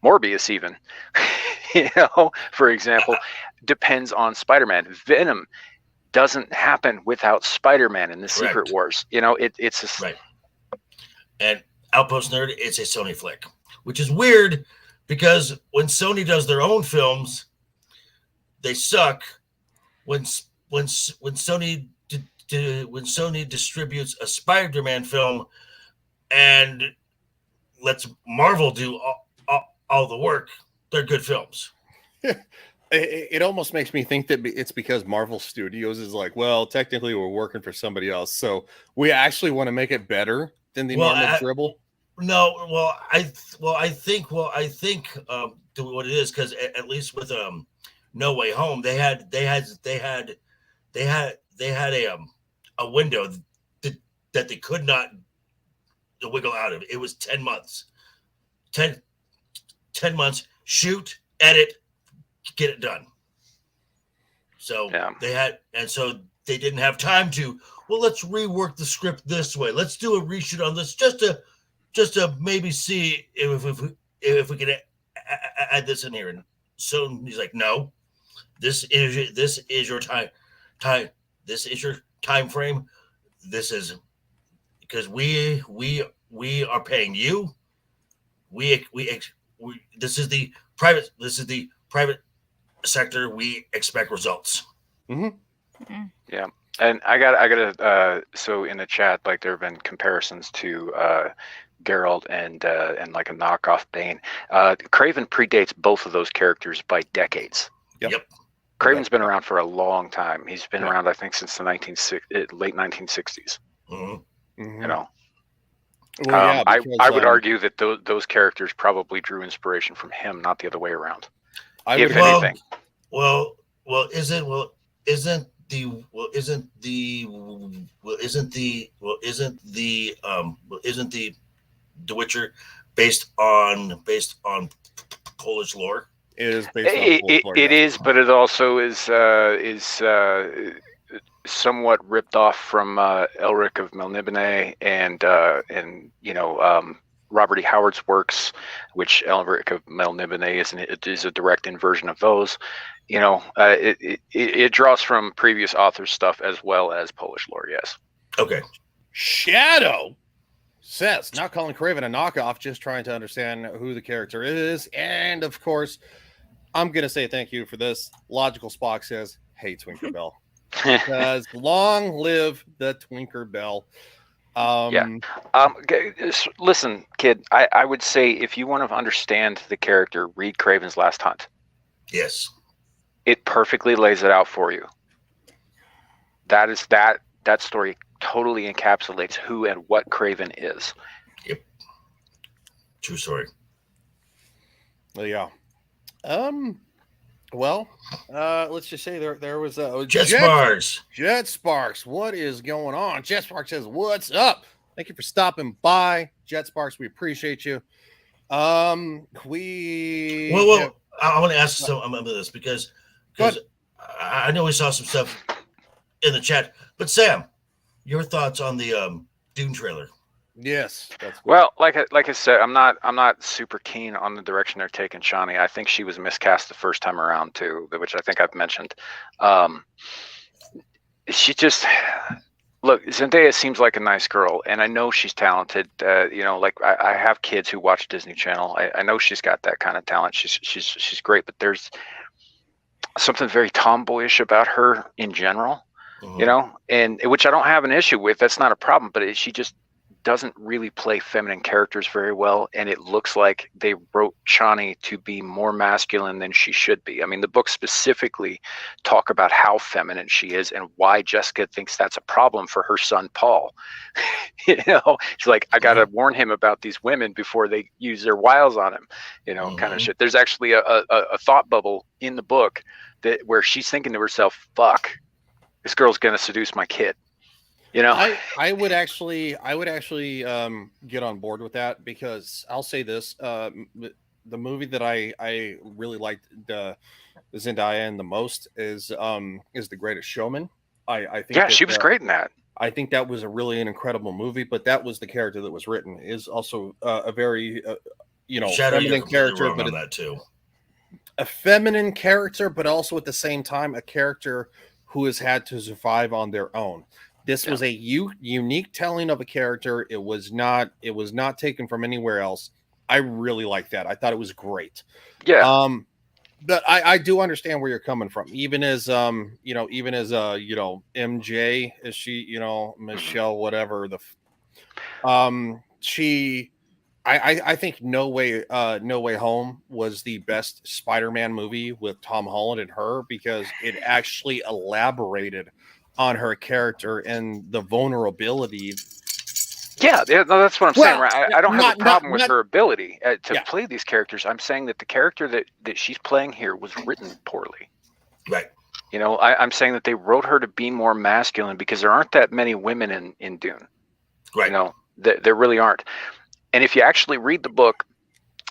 Morbius even, for example, depends on Spider-Man. Venom doesn't happen without Spider-Man in the Secret Wars. It's just right. And Outpost Nerd, it's a Sony flick, which is weird because when Sony does their own films, they suck. When Sony distributes a Spider-Man film and lets Marvel do all the work, they're good films. It almost makes me think that it's because Marvel Studios is like, well, technically we're working for somebody else, so we actually want to make it better than the normal dribble. No, I think what it is, because at least with No Way Home, they had a window that they could not wiggle out of. It was 10 months. 10 months, shoot, edit, get it done. So they didn't have time to, let's rework the script this way. Let's do a reshoot on this just to just to maybe see if we could add this in here. And so he's like, no, this is your time. This is your time frame. This is because we are paying you. This is the private sector. We expect results. Yeah. And I got so in the chat, like there have been comparisons to Geralt and like a knockoff Bane. Craven predates both of those characters by decades. Yep. Craven's been around for a long time. He's been around, I think, since the late 1960s. Mm-hmm. You know, Well, yeah, I would argue that those characters probably drew inspiration from him, not the other way around. If anything. Isn't The Witcher based on Polish lore? It is based on Polish lore. It is, but it also is somewhat ripped off from Elric of Melniboné and you know Robert E. Howard's works, which Elric of Melniboné is a direct inversion of those. You know, it draws from previous authors' stuff as well as Polish lore. Yes. Okay. Shadow says, not calling Craven a knockoff, just trying to understand who the character is. And of course, I'm going to say thank you for this. Logical Spock says, hey, Twinkerbell. Because long live the Twinkerbell. Listen, kid, I would say if you want to understand the character, read Craven's Last Hunt. Yes. It perfectly lays it out for you. That story totally encapsulates who and what Craven is. Yep. True story. Yeah. Well, let's just say there was a Jet Sparks. Jet Sparks, what is going on? Jet Sparks says, "What's up? Thank you for stopping by, Jet Sparks. We appreciate you." I want to ask some about this because I know we saw some stuff in the chat, but Sam, your thoughts on the Dune trailer? Yes. Well, like I said, I'm not super keen on the direction they're taking Shani. I think she was miscast the first time around too, which I think I've mentioned. She just look, Zendaya seems like a nice girl, and I know she's talented. You know, like I have kids who watch Disney Channel. I know she's got that kind of talent. She's great, but there's something very tomboyish about her in general. You know, and which I don't have an issue with. That's not a problem, but she just doesn't really play feminine characters very well, and it looks like they wrote Chani to be more masculine than she should be. I mean, the books specifically talk about how feminine she is and why Jessica thinks that's a problem for her son Paul. You know, she's like, I gotta warn him about these women before they use their wiles on him, you know, kind of shit. There's actually a thought bubble in the book where she's thinking to herself, fuck, this girl's gonna seduce my kid. You know, I would actually get on board with that, because I'll say this: the movie that I really liked Zendaya in the most is The Greatest Showman. I think she was great in that. I think that was an incredible movie, but that was the character that was written. Is also a very Shadow, feminine character, but that too. A feminine character, but also at the same time a character who has had to survive on their own. This was a unique telling of a character. It was not taken from anywhere else. I really like that. I thought it was great. Yeah. But I do understand where you're coming from. Even as MJ, is she, Michelle, whatever I think No Way Home was the best Spider-Man movie with Tom Holland and her, because it actually elaborated on her character and the vulnerability. Yeah, no, that's what I'm saying. Right? I don't have a problem with her ability to play these characters. I'm saying that the character that she's playing here was written poorly. Right. You know, I'm saying that they wrote her to be more masculine, because there aren't that many women in Dune. Right. You know, there really aren't. And if you actually read the book,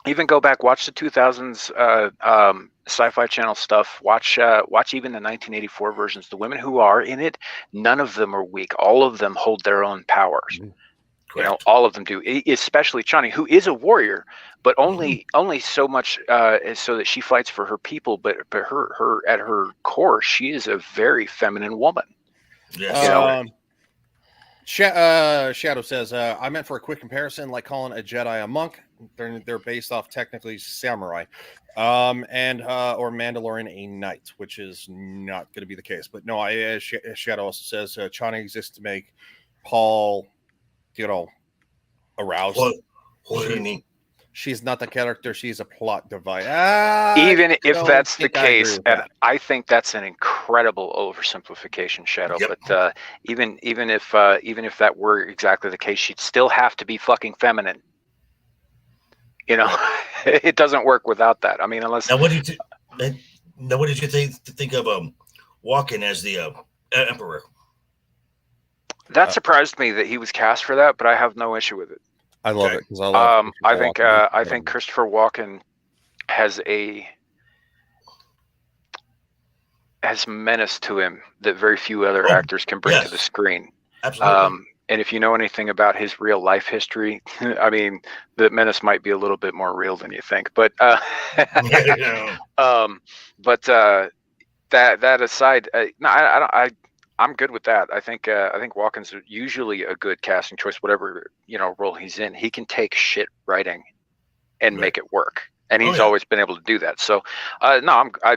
even go back, watch the 2000s Sci-Fi Channel stuff, watch even the 1984 versions. The women who are in it, none of them are weak. All of them hold their own powers. You know, all of them do, especially Chani, who is a warrior, but only so much so that she fights for her people. But her at her core, she is a very feminine woman. Yes. You know? Shadow says, I meant for a quick comparison, like calling a Jedi a monk. They're based off technically samurai, and or Mandalorian a knight, which is not going to be the case. But no, Shadow also says Chani exists to make Paul, aroused. What do you mean? She's not the character; she's a plot device. Even if that's the case, and I think that's an incredible oversimplification, Shadow. Yep. But even if that were exactly the case, she'd still have to be fucking feminine. You know, it doesn't work without that. I mean, unless. Now, what did you think of Walken as the Emperor? That surprised me that he was cast for that, but I have no issue with it. I love it because I love. I think Christopher Walken has menace to him that very few other actors can bring to the screen. Absolutely. And if you know anything about his real life history, I mean, the menace might be a little bit more real than you think. But that aside, no, I'm good with that. I think Walken's usually a good casting choice, whatever role he's in. He can take shit writing and make it work, and he's always been able to do that. So, no, I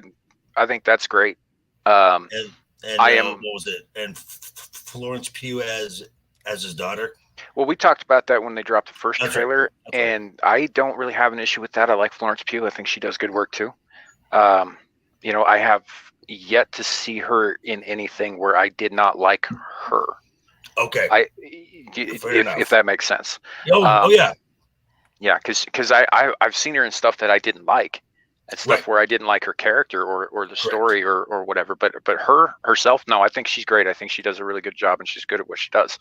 think that's great. And what was it? And Florence Pugh as his daughter. Well, we talked about that when they dropped the first trailer, and I don't really have an issue with that. I like Florence Pugh. I think she does good work too. I have yet to see her in anything where I did not like her. Okay. If that makes sense. Yeah. Yeah, because I've seen her in stuff that I didn't like, and stuff where I didn't like her character or the story or whatever. But her herself, no, I think she's great. I think she does a really good job, and she's good at what she does.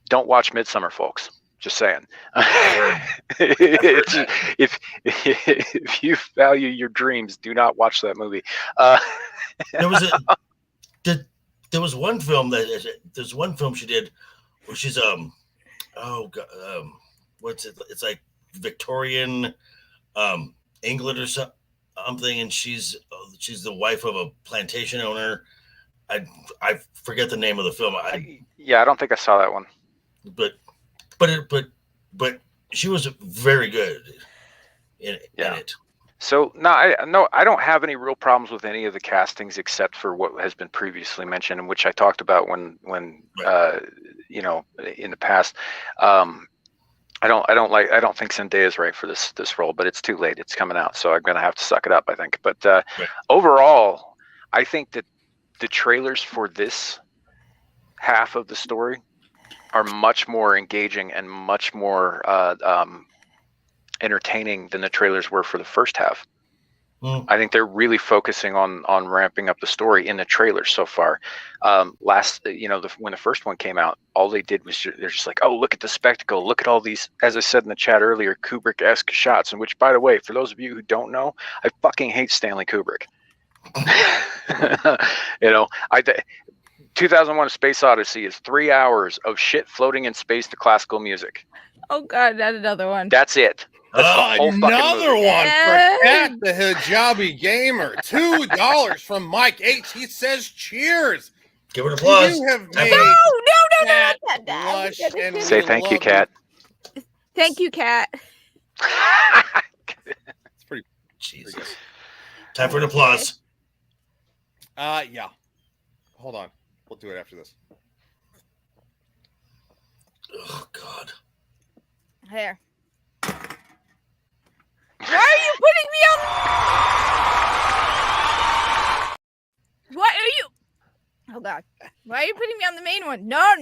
Don't watch Midsummer, folks. Just saying. If you value your dreams, do not watch that movie. There was one film she did where she's what's it? It's like Victorian England or something, and she's the wife of a plantation owner. I forget the name of the film. I don't think I saw that one. But she was very good in it. So I don't have any real problems with any of the castings except for what has been previously mentioned, and which I talked about when in the past. I don't think Zendaya is right for this role, but it's too late. It's coming out, so I'm gonna have to suck it up, I think. But overall, I think that the trailers for this half of the story are much more engaging and much more entertaining than the trailers were for the first half. I think they're really focusing on ramping up the story in the trailers so far. When the first one came out, all they did was they're just like, oh, look at the spectacle, look at all these, as I said in the chat earlier, Kubrick-esque shots. And which, by the way, for those of you who don't know, I fucking hate Stanley Kubrick. 2001: A Space Odyssey is 3 hours of shit floating in space to classical music. Oh God, that's another one. That's it. That's the whole fucking Another movie. one for Cat the Hijabi Gamer. $2 from Mike H. He says, "Cheers." Give it applause. You have made No. Cat blush and Say we thank you, love Kat. Thank you, Kat. It's pretty. Jesus. Time for an applause. Yeah. Hold on. We'll do it after this. Oh God. Here. Why are you putting me on? Why are you? Oh God. Why are you putting me on the main one? No.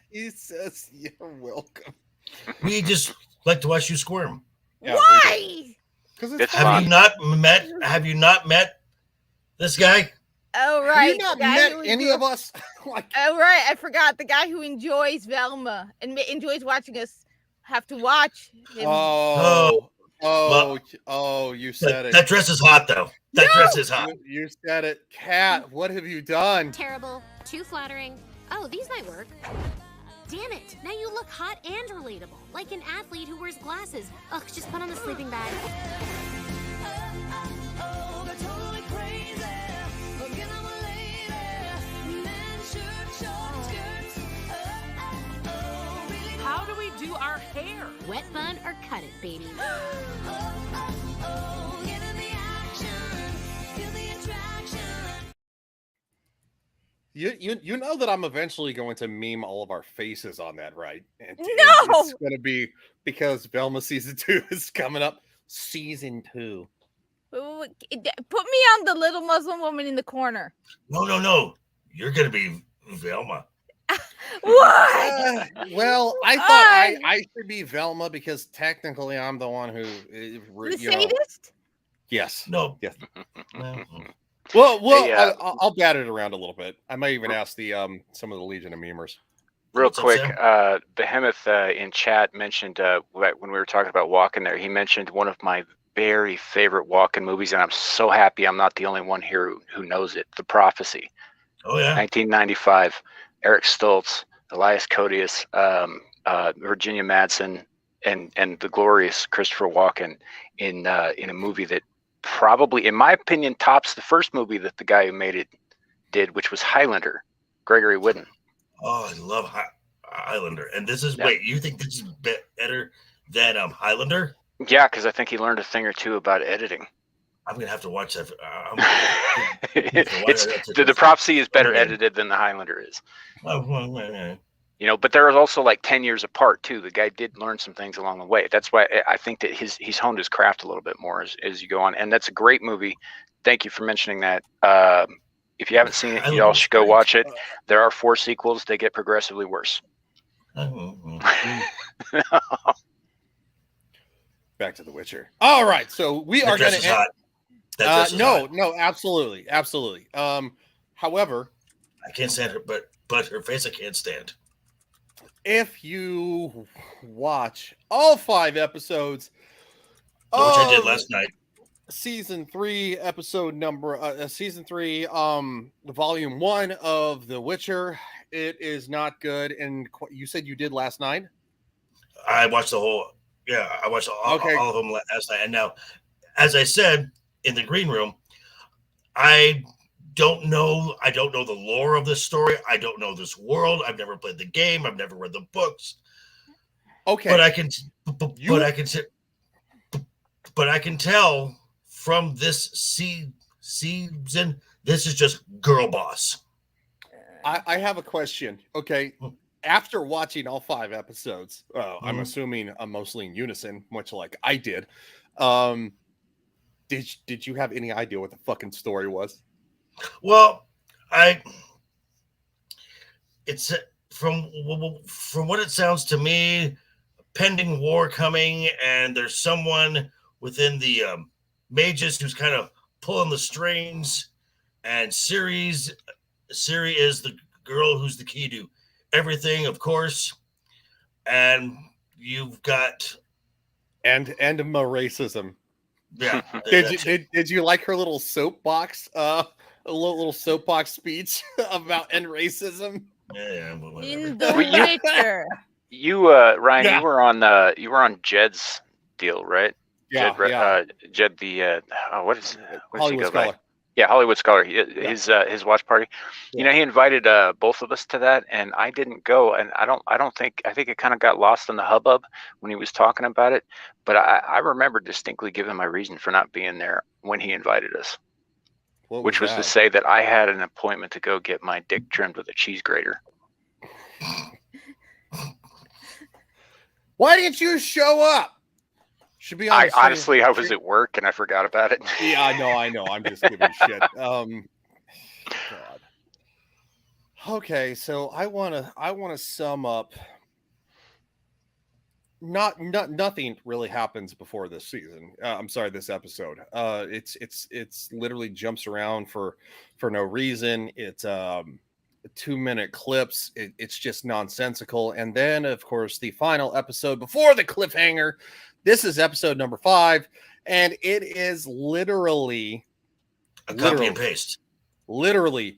He says you're welcome. We just like to watch you squirm. Yeah, Why? Because Have you not met this guy? Oh right. Have you not the guy met who any enjoy- of us? Oh right, I forgot the guy who enjoys Velma and enjoys watching us have to watch him. You said it. That dress is hot, though. That dress is hot. You said it. Cat, what have you done? Terrible. Too flattering. Oh, these might work. Damn it! Now you look hot and relatable, like an athlete who wears glasses. Ugh, just put on the sleeping bag. How do we do our hair? Wet bun or cut it, baby. You know that I'm eventually going to meme all of our faces on that, right? And No! it's going to be because Velma season 2 is coming up. Season 2. Put me on the little Muslim woman in the corner. No. You're gonna be Velma. What? Well, I thought I should be Velma because technically I'm the one who The sadist? Yes. No. Yes. Mm-hmm. Well, Hey, I'll bat it around a little bit. I might even ask the some of the Legion of Memers. Real What's up, quick, Sam? Behemoth when we were talking about Walken there, he mentioned one of my very favorite Walken movies, and I'm so happy I'm not the only one here who knows it. The Prophecy. Oh yeah. 1995. Eric Stoltz, Elias Koteas, Virginia Madsen, and the glorious Christopher Walken in a movie that probably, in my opinion, tops the first movie that the guy who made it did, which was Highlander, Gregory Whitten. Oh, I love Highlander. And this is wait, you think this is better than Highlander? Yeah, because I think he learned a thing or two about editing. I'm gonna have to watch that. The Prophecy is better edited than the Highlander is. You know, but there is also like 10 years apart too. The guy did learn some things along the way. That's why I think that he's honed his craft a little bit more as you go on. And that's a great movie. Thank you for mentioning that. If you haven't seen it, y'all should go watch it. There are 4 sequels. They get progressively worse. Back to The Witcher. All right, so we are going to end. No, absolutely. However, I can't stand her, but her face I can't stand. If you watch all 5 episodes, Which I did last night. Season 3, season 3, volume 1 of The Witcher, it is not good. And you said you did last night? I watched the whole. Yeah, I watched all of them last night. And now, as I said in the green room, I don't know the lore of this story. I don't know this world. I've never played the game. I've never read the books. Okay, but I can tell from this season, this is just girl boss. I have a question. Okay. After watching all 5 episodes, I'm assuming mostly in unison, much like I did. Did you have any idea what the fucking story was? Well, it's from what it sounds to me, pending war coming, and there's someone within the mages who's kind of pulling the strings, and Ciri is the girl who's the key to everything, of course, and you've got my racism. Yeah. Did you like her little soapbox? A little soapbox speech about end racism. Yeah. In the Witcher. You Ryan, you were on Jed's deal, right? Yeah. Jed the what is Hollywood Scholar. Yeah, Hollywood Scholar. His watch party. Yeah. You know, he invited both of us to that, and I didn't go. And I think it kind of got lost in the hubbub when he was talking about it. But I remember distinctly giving my reason for not being there when he invited us, which was to say that I had an appointment to go get my dick trimmed with a cheese grater. Why didn't you show up? Should be. Honestly, I was at work and I forgot about it. Yeah, I know. I'm just giving shit. God. Okay, so I wanna sum up. Nothing really happens before this season. This episode. It's literally jumps around for no reason. It's 2-minute clips. It's just nonsensical. And then, of course, the final episode before the cliffhanger. This is episode number 5, and it is literally copy and paste. Literally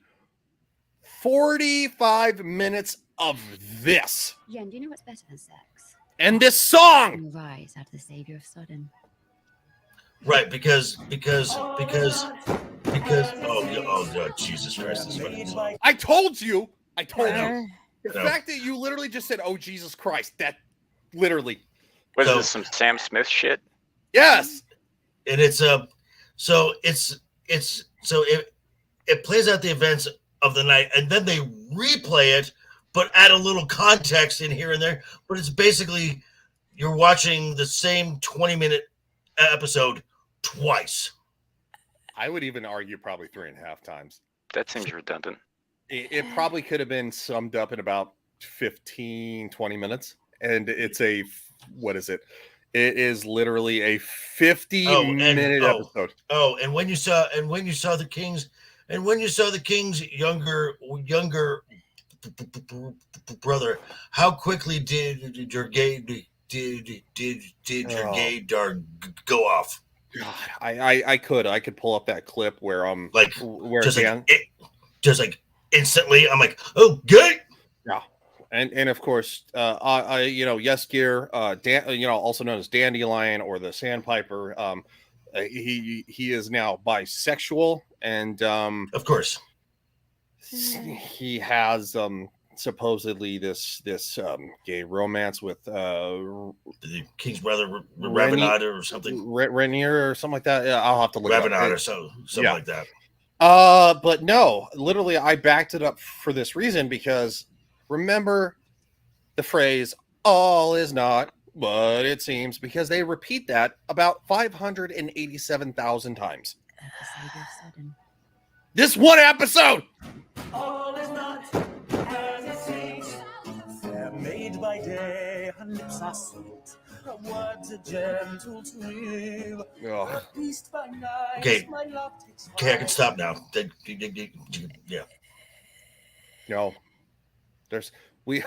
45 minutes of this Jen, do you know what's better than sex? and this song. Your rise out of the savior of Sodom. Right, because oh God, Jesus Christ, this fucking song. I told you. The No. fact that you literally just said, "Oh Jesus Christ," that literally. Was this some Sam Smith shit? Yes. And it plays out the events of the night, and then they replay it, but add a little context in here and there. But it's basically you're watching the same 20-minute episode twice. I would even argue probably 3.5 times. That seems redundant. It probably could have been summed up in about 15, 20 minutes. And it's what is it? It is literally a 50-minute episode. Oh, and when you saw the Kings, younger brother, how quickly did your gaydar go off? God, I could pull up that clip where just instantly I'm like, oh, good. Yeah. And of course, Yes Gear, also known as Dandelion or the Sandpiper, he is now bisexual, and of course, he has supposedly this gay romance with the King's brother Ravenada or something, Renier or something like that. Yeah, I'll have to look Ravenada it up. or something like that. But no, literally, I backed it up for this reason because remember the phrase "all is not what it seems," because they repeat that about 587,000 times. This one episode. All is not as it seems. They're made by day, her lips are sweet, her words are gentle to weave. Oh. Beast by night, Okay. my love takes Okay, I can stop now. Yeah. No, we've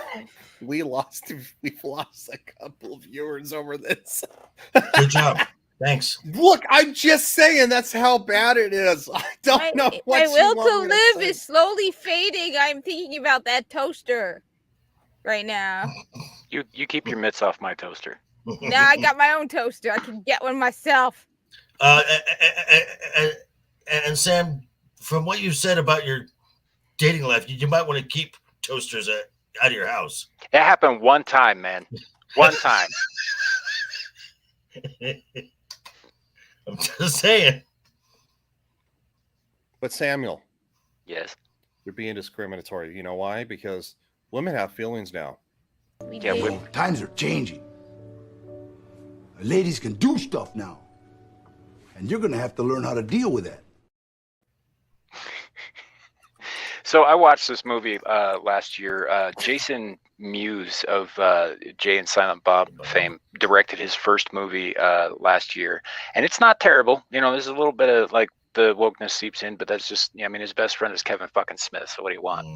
lost a couple of viewers over this. Good job. Thanks. Look, I'm just saying that's how bad it is. I don't know what My you will want to me live say. is slowly fading. I'm thinking about that toaster right now. You keep your mitts off my toaster. Now I got my own toaster. I can get one myself. And Sam, from what you said about your dating life, you might want to keep toasters out of your house. It happened one time, man. One time. I'm just saying. But Samuel, yes, you're being discriminatory. You know why? Because women have feelings now. Times are changing. Ladies can do stuff now, and you're gonna have to learn how to deal with that. So I watched this movie last year. Jason Mewes of Jay and Silent Bob fame directed his first movie last year, and it's not terrible. You know, there's a little bit of like the wokeness seeps in, but that's just, I mean, his best friend is Kevin fucking Smith. So what do you want?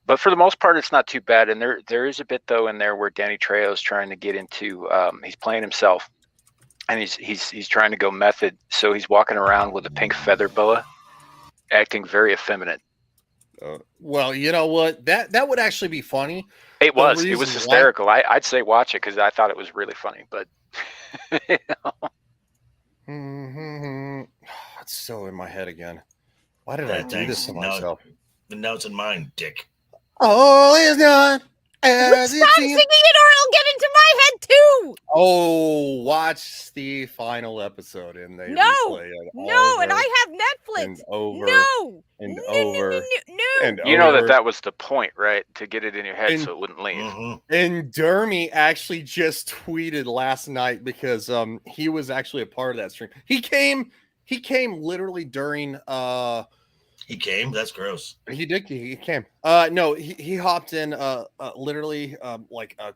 But for the most part, it's not too bad. And there is a bit though in there where Danny Trejo is trying to get into. He's playing himself, and he's trying to go method. So he's walking around with a pink feather boa, acting very effeminate. Well, you know what? That would actually be funny. It The was reason hysterical. I'd say watch it because I thought it was really funny. But you know. It's still in my head again. Why did I do this to myself? Now it's in mine, dick. All is not as it Stop seems. singing it or it'll get into my head too. Oh, watch the final episode and they No, replay it no, over and I have Netflix. and over No, and over and You know over. that was the point, right? To get it in your head And- so it wouldn't leave. And Dermy actually just tweeted last night because he was actually a part of that stream. He came literally during He came? That's gross. he came. No, he hopped in literally like a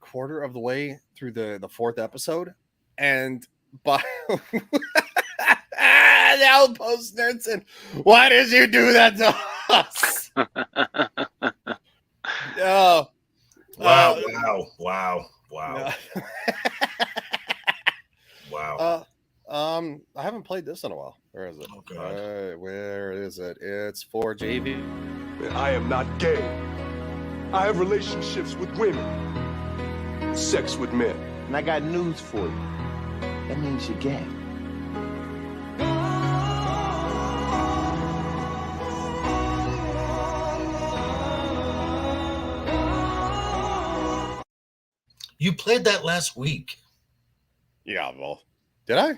quarter of the way through the fourth episode, and by the Outpost nerds and why did you do that to us? Oh, Wow. Wow. I haven't played this in a while. Where is it? Oh, God. Where is it? It's for JV. I am not gay. I have relationships with women, sex with men. And I got news for you. That means you're gay. You played that last week. Yeah, well, did I?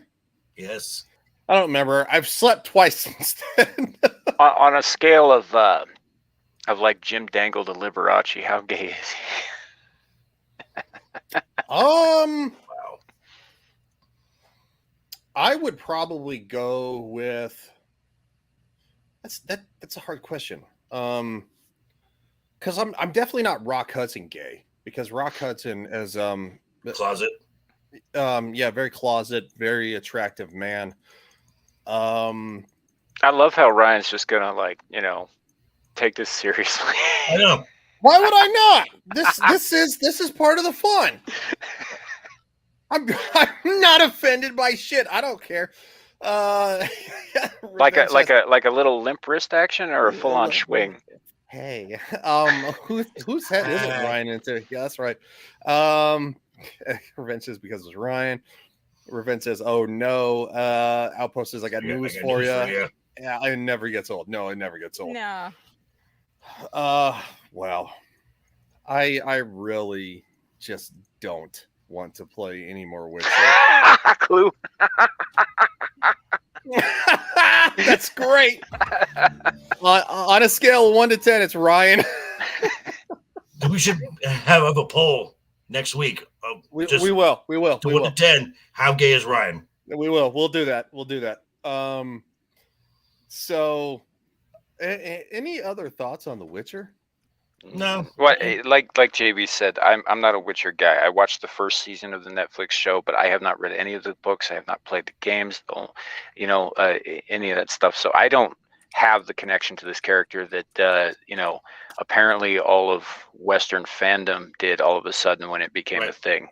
Yes. I don't remember. I've slept twice since then. On a scale of like Jim Dangle to Liberace, how gay is he? Wow. I would probably go with that's a hard question. Because I'm definitely not Rock Hudson gay, because Rock Hudson is closet. Yeah, very closet, very attractive man. I love how Ryan's just gonna take this seriously. I know. Why would I not? This is part of the fun. I'm not offended by shit. I don't care. like a little limp wrist action or a full on swing. Hey, whose head is it Ryan into? Yeah, that's right. Revenge says because it's Ryan. Revenge says, "Oh no." Outpost says, "I got news for you." Yeah, it never gets old. No, it never gets old. No. Well, I really just don't want to play any more Witcher. Clue. That's great. On a scale of 1 to 10, it's Ryan. We should have a poll next week. We will. 1 to 10. How gay is Ryan? We will. We'll do that. So, any other thoughts on The Witcher? No. What like JB said, I'm not a Witcher guy. I watched the first season of the Netflix show, but I have not read any of the books. I have not played the games, any of that stuff. So I don't have the connection to this character that apparently all of Western fandom did all of a sudden when it became a thing.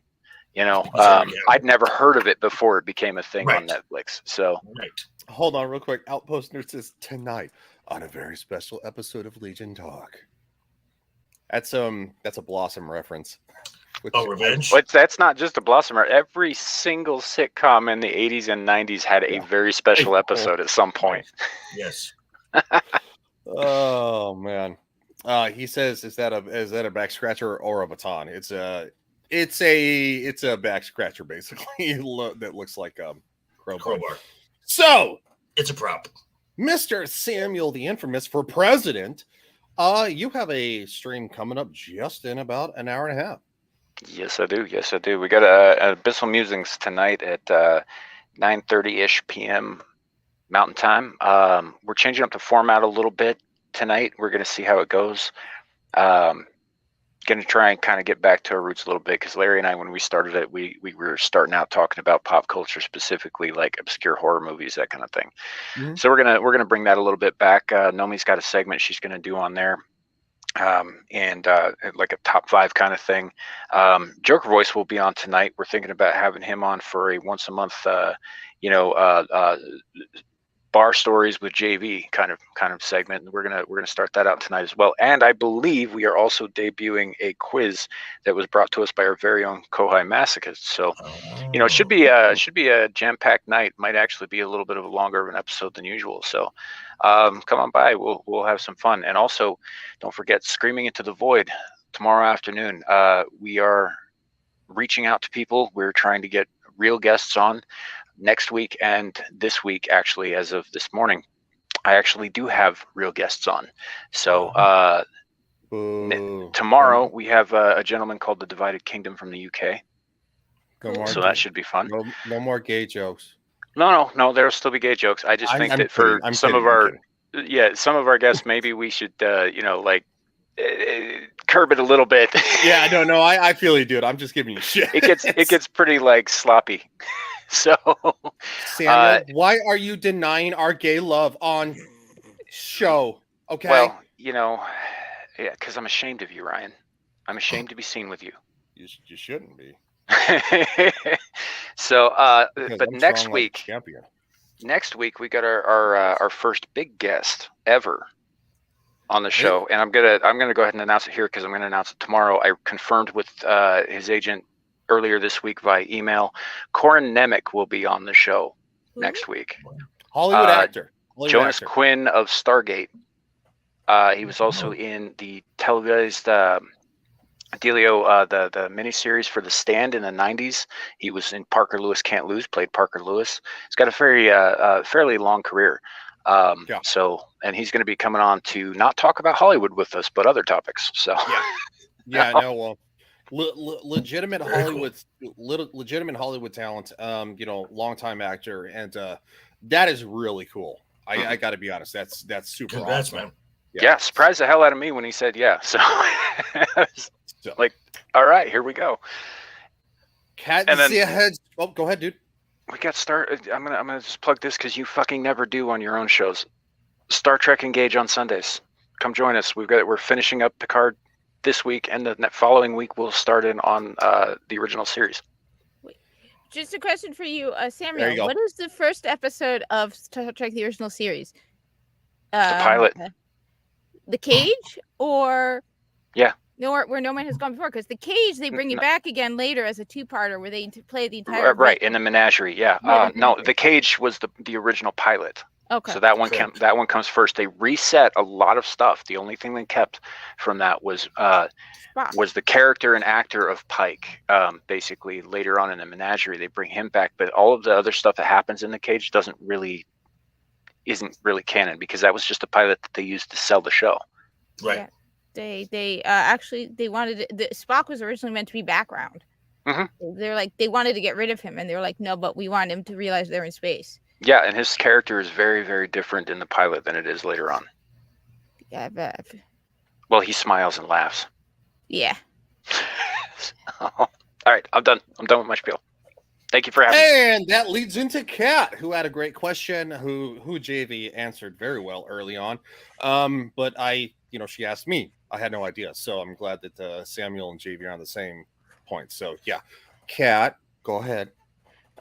I'd never heard of it before it became a thing on Netflix. So Hold on real quick. Outpost Nerd says tonight on a very special episode of Legion Talk. That's a Blossom reference. Revenge? But that's not just a Blossom. Every single sitcom in the 80s and 90s had a very special episode at some point. Yes. Oh man. He says, is that a back scratcher or a baton? It's a back scratcher basically that looks like crowbar. So it's a prop. Mr. Samuel the Infamous for president. You have a stream coming up just in about an hour and a half. Yes, I do. We got Abyssal Musings tonight at 9:30-ish p.m. Mountain Time. We're changing up the format a little bit tonight. We're going to see how it goes. Going to try and kind of get back to our roots a little bit, because Larry and I, when we started it, we were starting out talking about pop culture, specifically like obscure horror movies, that kind of thing. Mm-hmm. So we're gonna bring that a little bit back. Nomi's got a segment she's gonna do on there, and like a top 5 kind of thing. Joker Voice will be on tonight. We're thinking about having him on for a once a month, bar stories with JV kind of segment, and we're gonna start that out tonight as well. And I believe we are also debuting a quiz that was brought to us by our very own Kohai Masochist. So it should be a jam-packed night. Might actually be a little bit of a longer of an episode than usual. So come on by. We'll have some fun. And also don't forget Screaming Into the Void tomorrow afternoon. We are reaching out to people. We're trying to get real guests on next week and this week. Actually, as of this morning, I actually do have real guests on. So tomorrow we have a gentleman called the Divided Kingdom from the UK. So that should be fun. No more gay jokes. No, there'll still be gay jokes. I just think that for some of our guests, maybe we should curb it a little bit. Yeah, no, I feel you, dude. I'm just giving you shit. It gets pretty sloppy. So, Samuel, why are you denying our gay love on show? Okay. Well, because I'm ashamed of you, Ryan. I'm ashamed to be seen with you. You shouldn't be. So, but next week we got our first big guest ever. on the show, and I'm gonna go ahead and announce it here because I'm gonna announce it tomorrow. I confirmed with his agent earlier this week via email. Corin Nemec will be on the show next week. Hollywood actor. Jonas Quinn of Stargate. He was also in the televised Delio, the miniseries for The Stand in the 90s. He was in Parker Lewis Can't Lose, played Parker Lewis. He's got a very fairly long career. So, and he's going to be coming on to not talk about Hollywood with us, but other topics. So, well, legitimate Hollywood, legitimate Hollywood talent. Longtime actor, and that is really cool. I got to be honest. That's super Congrats, awesome, man. yeah, surprised the hell out of me when he said yeah. So, like, all right, here we go. Cat And then- head. Oh, go ahead, dude. We got started. I'm gonna just plug this because you fucking never do on your own shows. Star Trek Engage on Sundays. Come join us. We're finishing up Picard this week, and the following week we'll start in on the original series. Just a question for you, There Samuel. you go. What is the first episode of Star Trek: The Original Series? The pilot. The Cage, or Yeah. where no man has gone before? Because the Cage, they bring you back again later as a two-parter where they play the entire Right in the menagerie. Yeah. Right, No, the Cage was the original pilot. Okay. So that one comes first. They reset a lot of stuff. The only thing they kept from that was the character and actor of Pike. Basically, later on in the menagerie, they bring him back, but all of the other stuff that happens in the Cage isn't really canon because that was just a pilot that they used to sell the show. Right. Yeah. They actually they wanted Spock was originally meant to be background. They're like they wanted to get rid of him, and they were like, no, but we want him to realize they're in space. Yeah, and his character is very, very different in the pilot than it is later on. Yeah, but Well, he smiles and laughs. yeah. All right, I'm done. I'm done with my spiel. Thank you for having me. And that leads into Kat, who had a great question, who JV answered very well early on. But she asked me. I had no idea. So I'm glad that Samuel and JV are on the same point. So yeah. Kat, go ahead.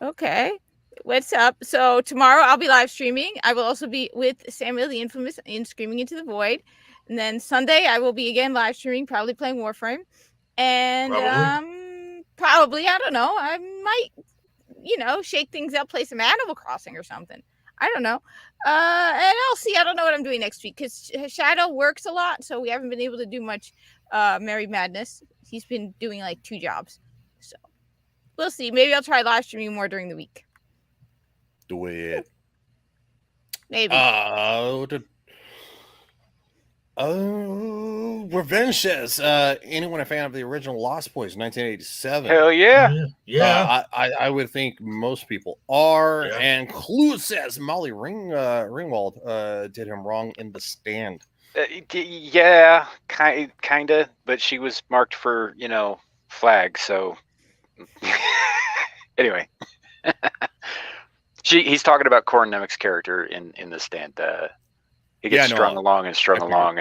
Okay. What's up? So tomorrow I'll be live streaming. I will also be with Samuel the Infamous in Screaming Into the Void. And then Sunday I will be again live streaming, probably playing Warframe. And probably, I don't know. I might, shake things up, play some Animal Crossing or something. I don't know. And I'll see. I don't know what I'm doing next week because Shadow works a lot. So we haven't been able to do much Merry Madness. He's been doing like 2 jobs. So we'll see. Maybe I'll try live streaming more during the week. Do it. Maybe. Revenge says, anyone a fan of the original Lost Boys, 1987? Hell yeah. Yeah. I would think most people are. Yeah. And Clue says Molly Ringwald did him wrong in The Stand. Yeah, kind of, but she was marked for, flag, so anyway. He's talking about Corin Nemec's character in The Stand. He gets strung along, and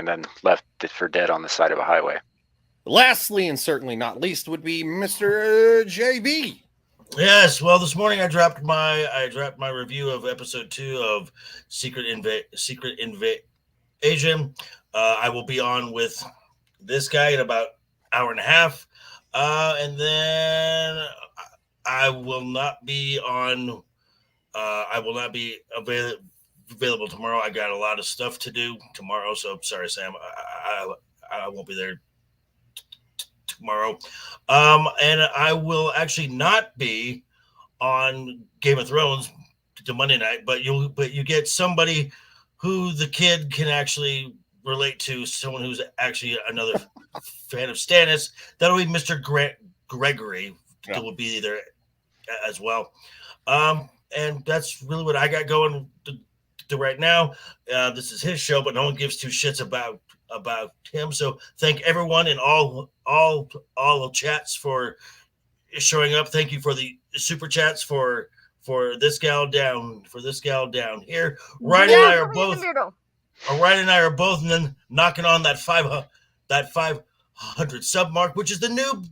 then left for dead on the side of a highway. Lastly, and certainly not least, would be Mr. JB. Yes. Well, this morning I dropped my review of episode 2 of Secret Invasion. I will be on with this guy in about an hour and a half, and then I will not be on. I will not be available tomorrow. I got a lot of stuff to do tomorrow, so sorry, Sam. I won't be there tomorrow. And I will actually not be on Game of Thrones to Monday night, but you get somebody who the kid can actually relate to, someone who's actually another fan of Stannis. That'll be Mr. Gregory. That will be there as well. And that's really what I got going to right now. This is his show, but no one gives 2 shits about him. So thank everyone in all the chats for showing up. Thank you for the super chats for this gal down here. Ryan and I are both and then knocking on that 500 sub mark, which is the new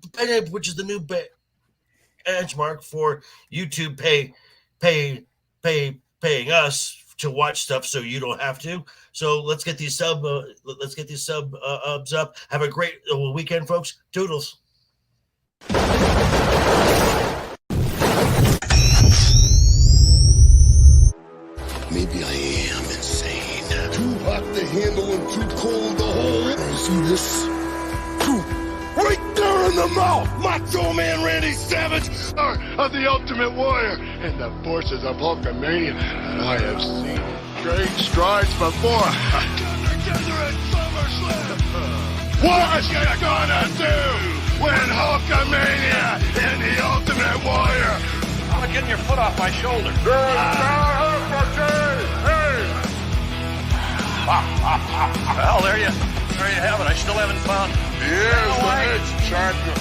benchmark for YouTube paying us to watch stuff so you don't have to. So let's get these subs up. Have a great weekend, folks. Toodles. Maybe I am insane. Too hot to handle and too cold to hold. You see this? Right there in the mouth! Macho Man Randy Savage of the Ultimate Warrior and the forces of Hulkamania. I have seen great strides before. Together at SummerSlam. What you gonna do when Hulkamania and the Ultimate Warrior? I'm getting your foot off my shoulder. Well, there you have it. I still haven't found. Here's the next champion.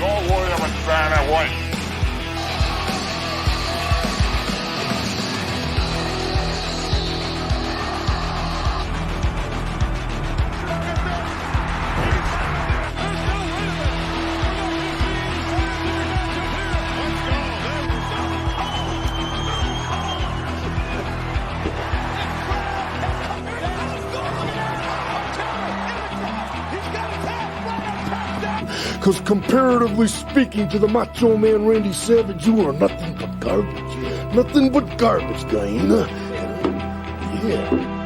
Don't worry, I'm a fan of white. Because comparatively speaking to the Macho Man Randy Savage, you are nothing but garbage. Nothing but garbage, guy. Yeah.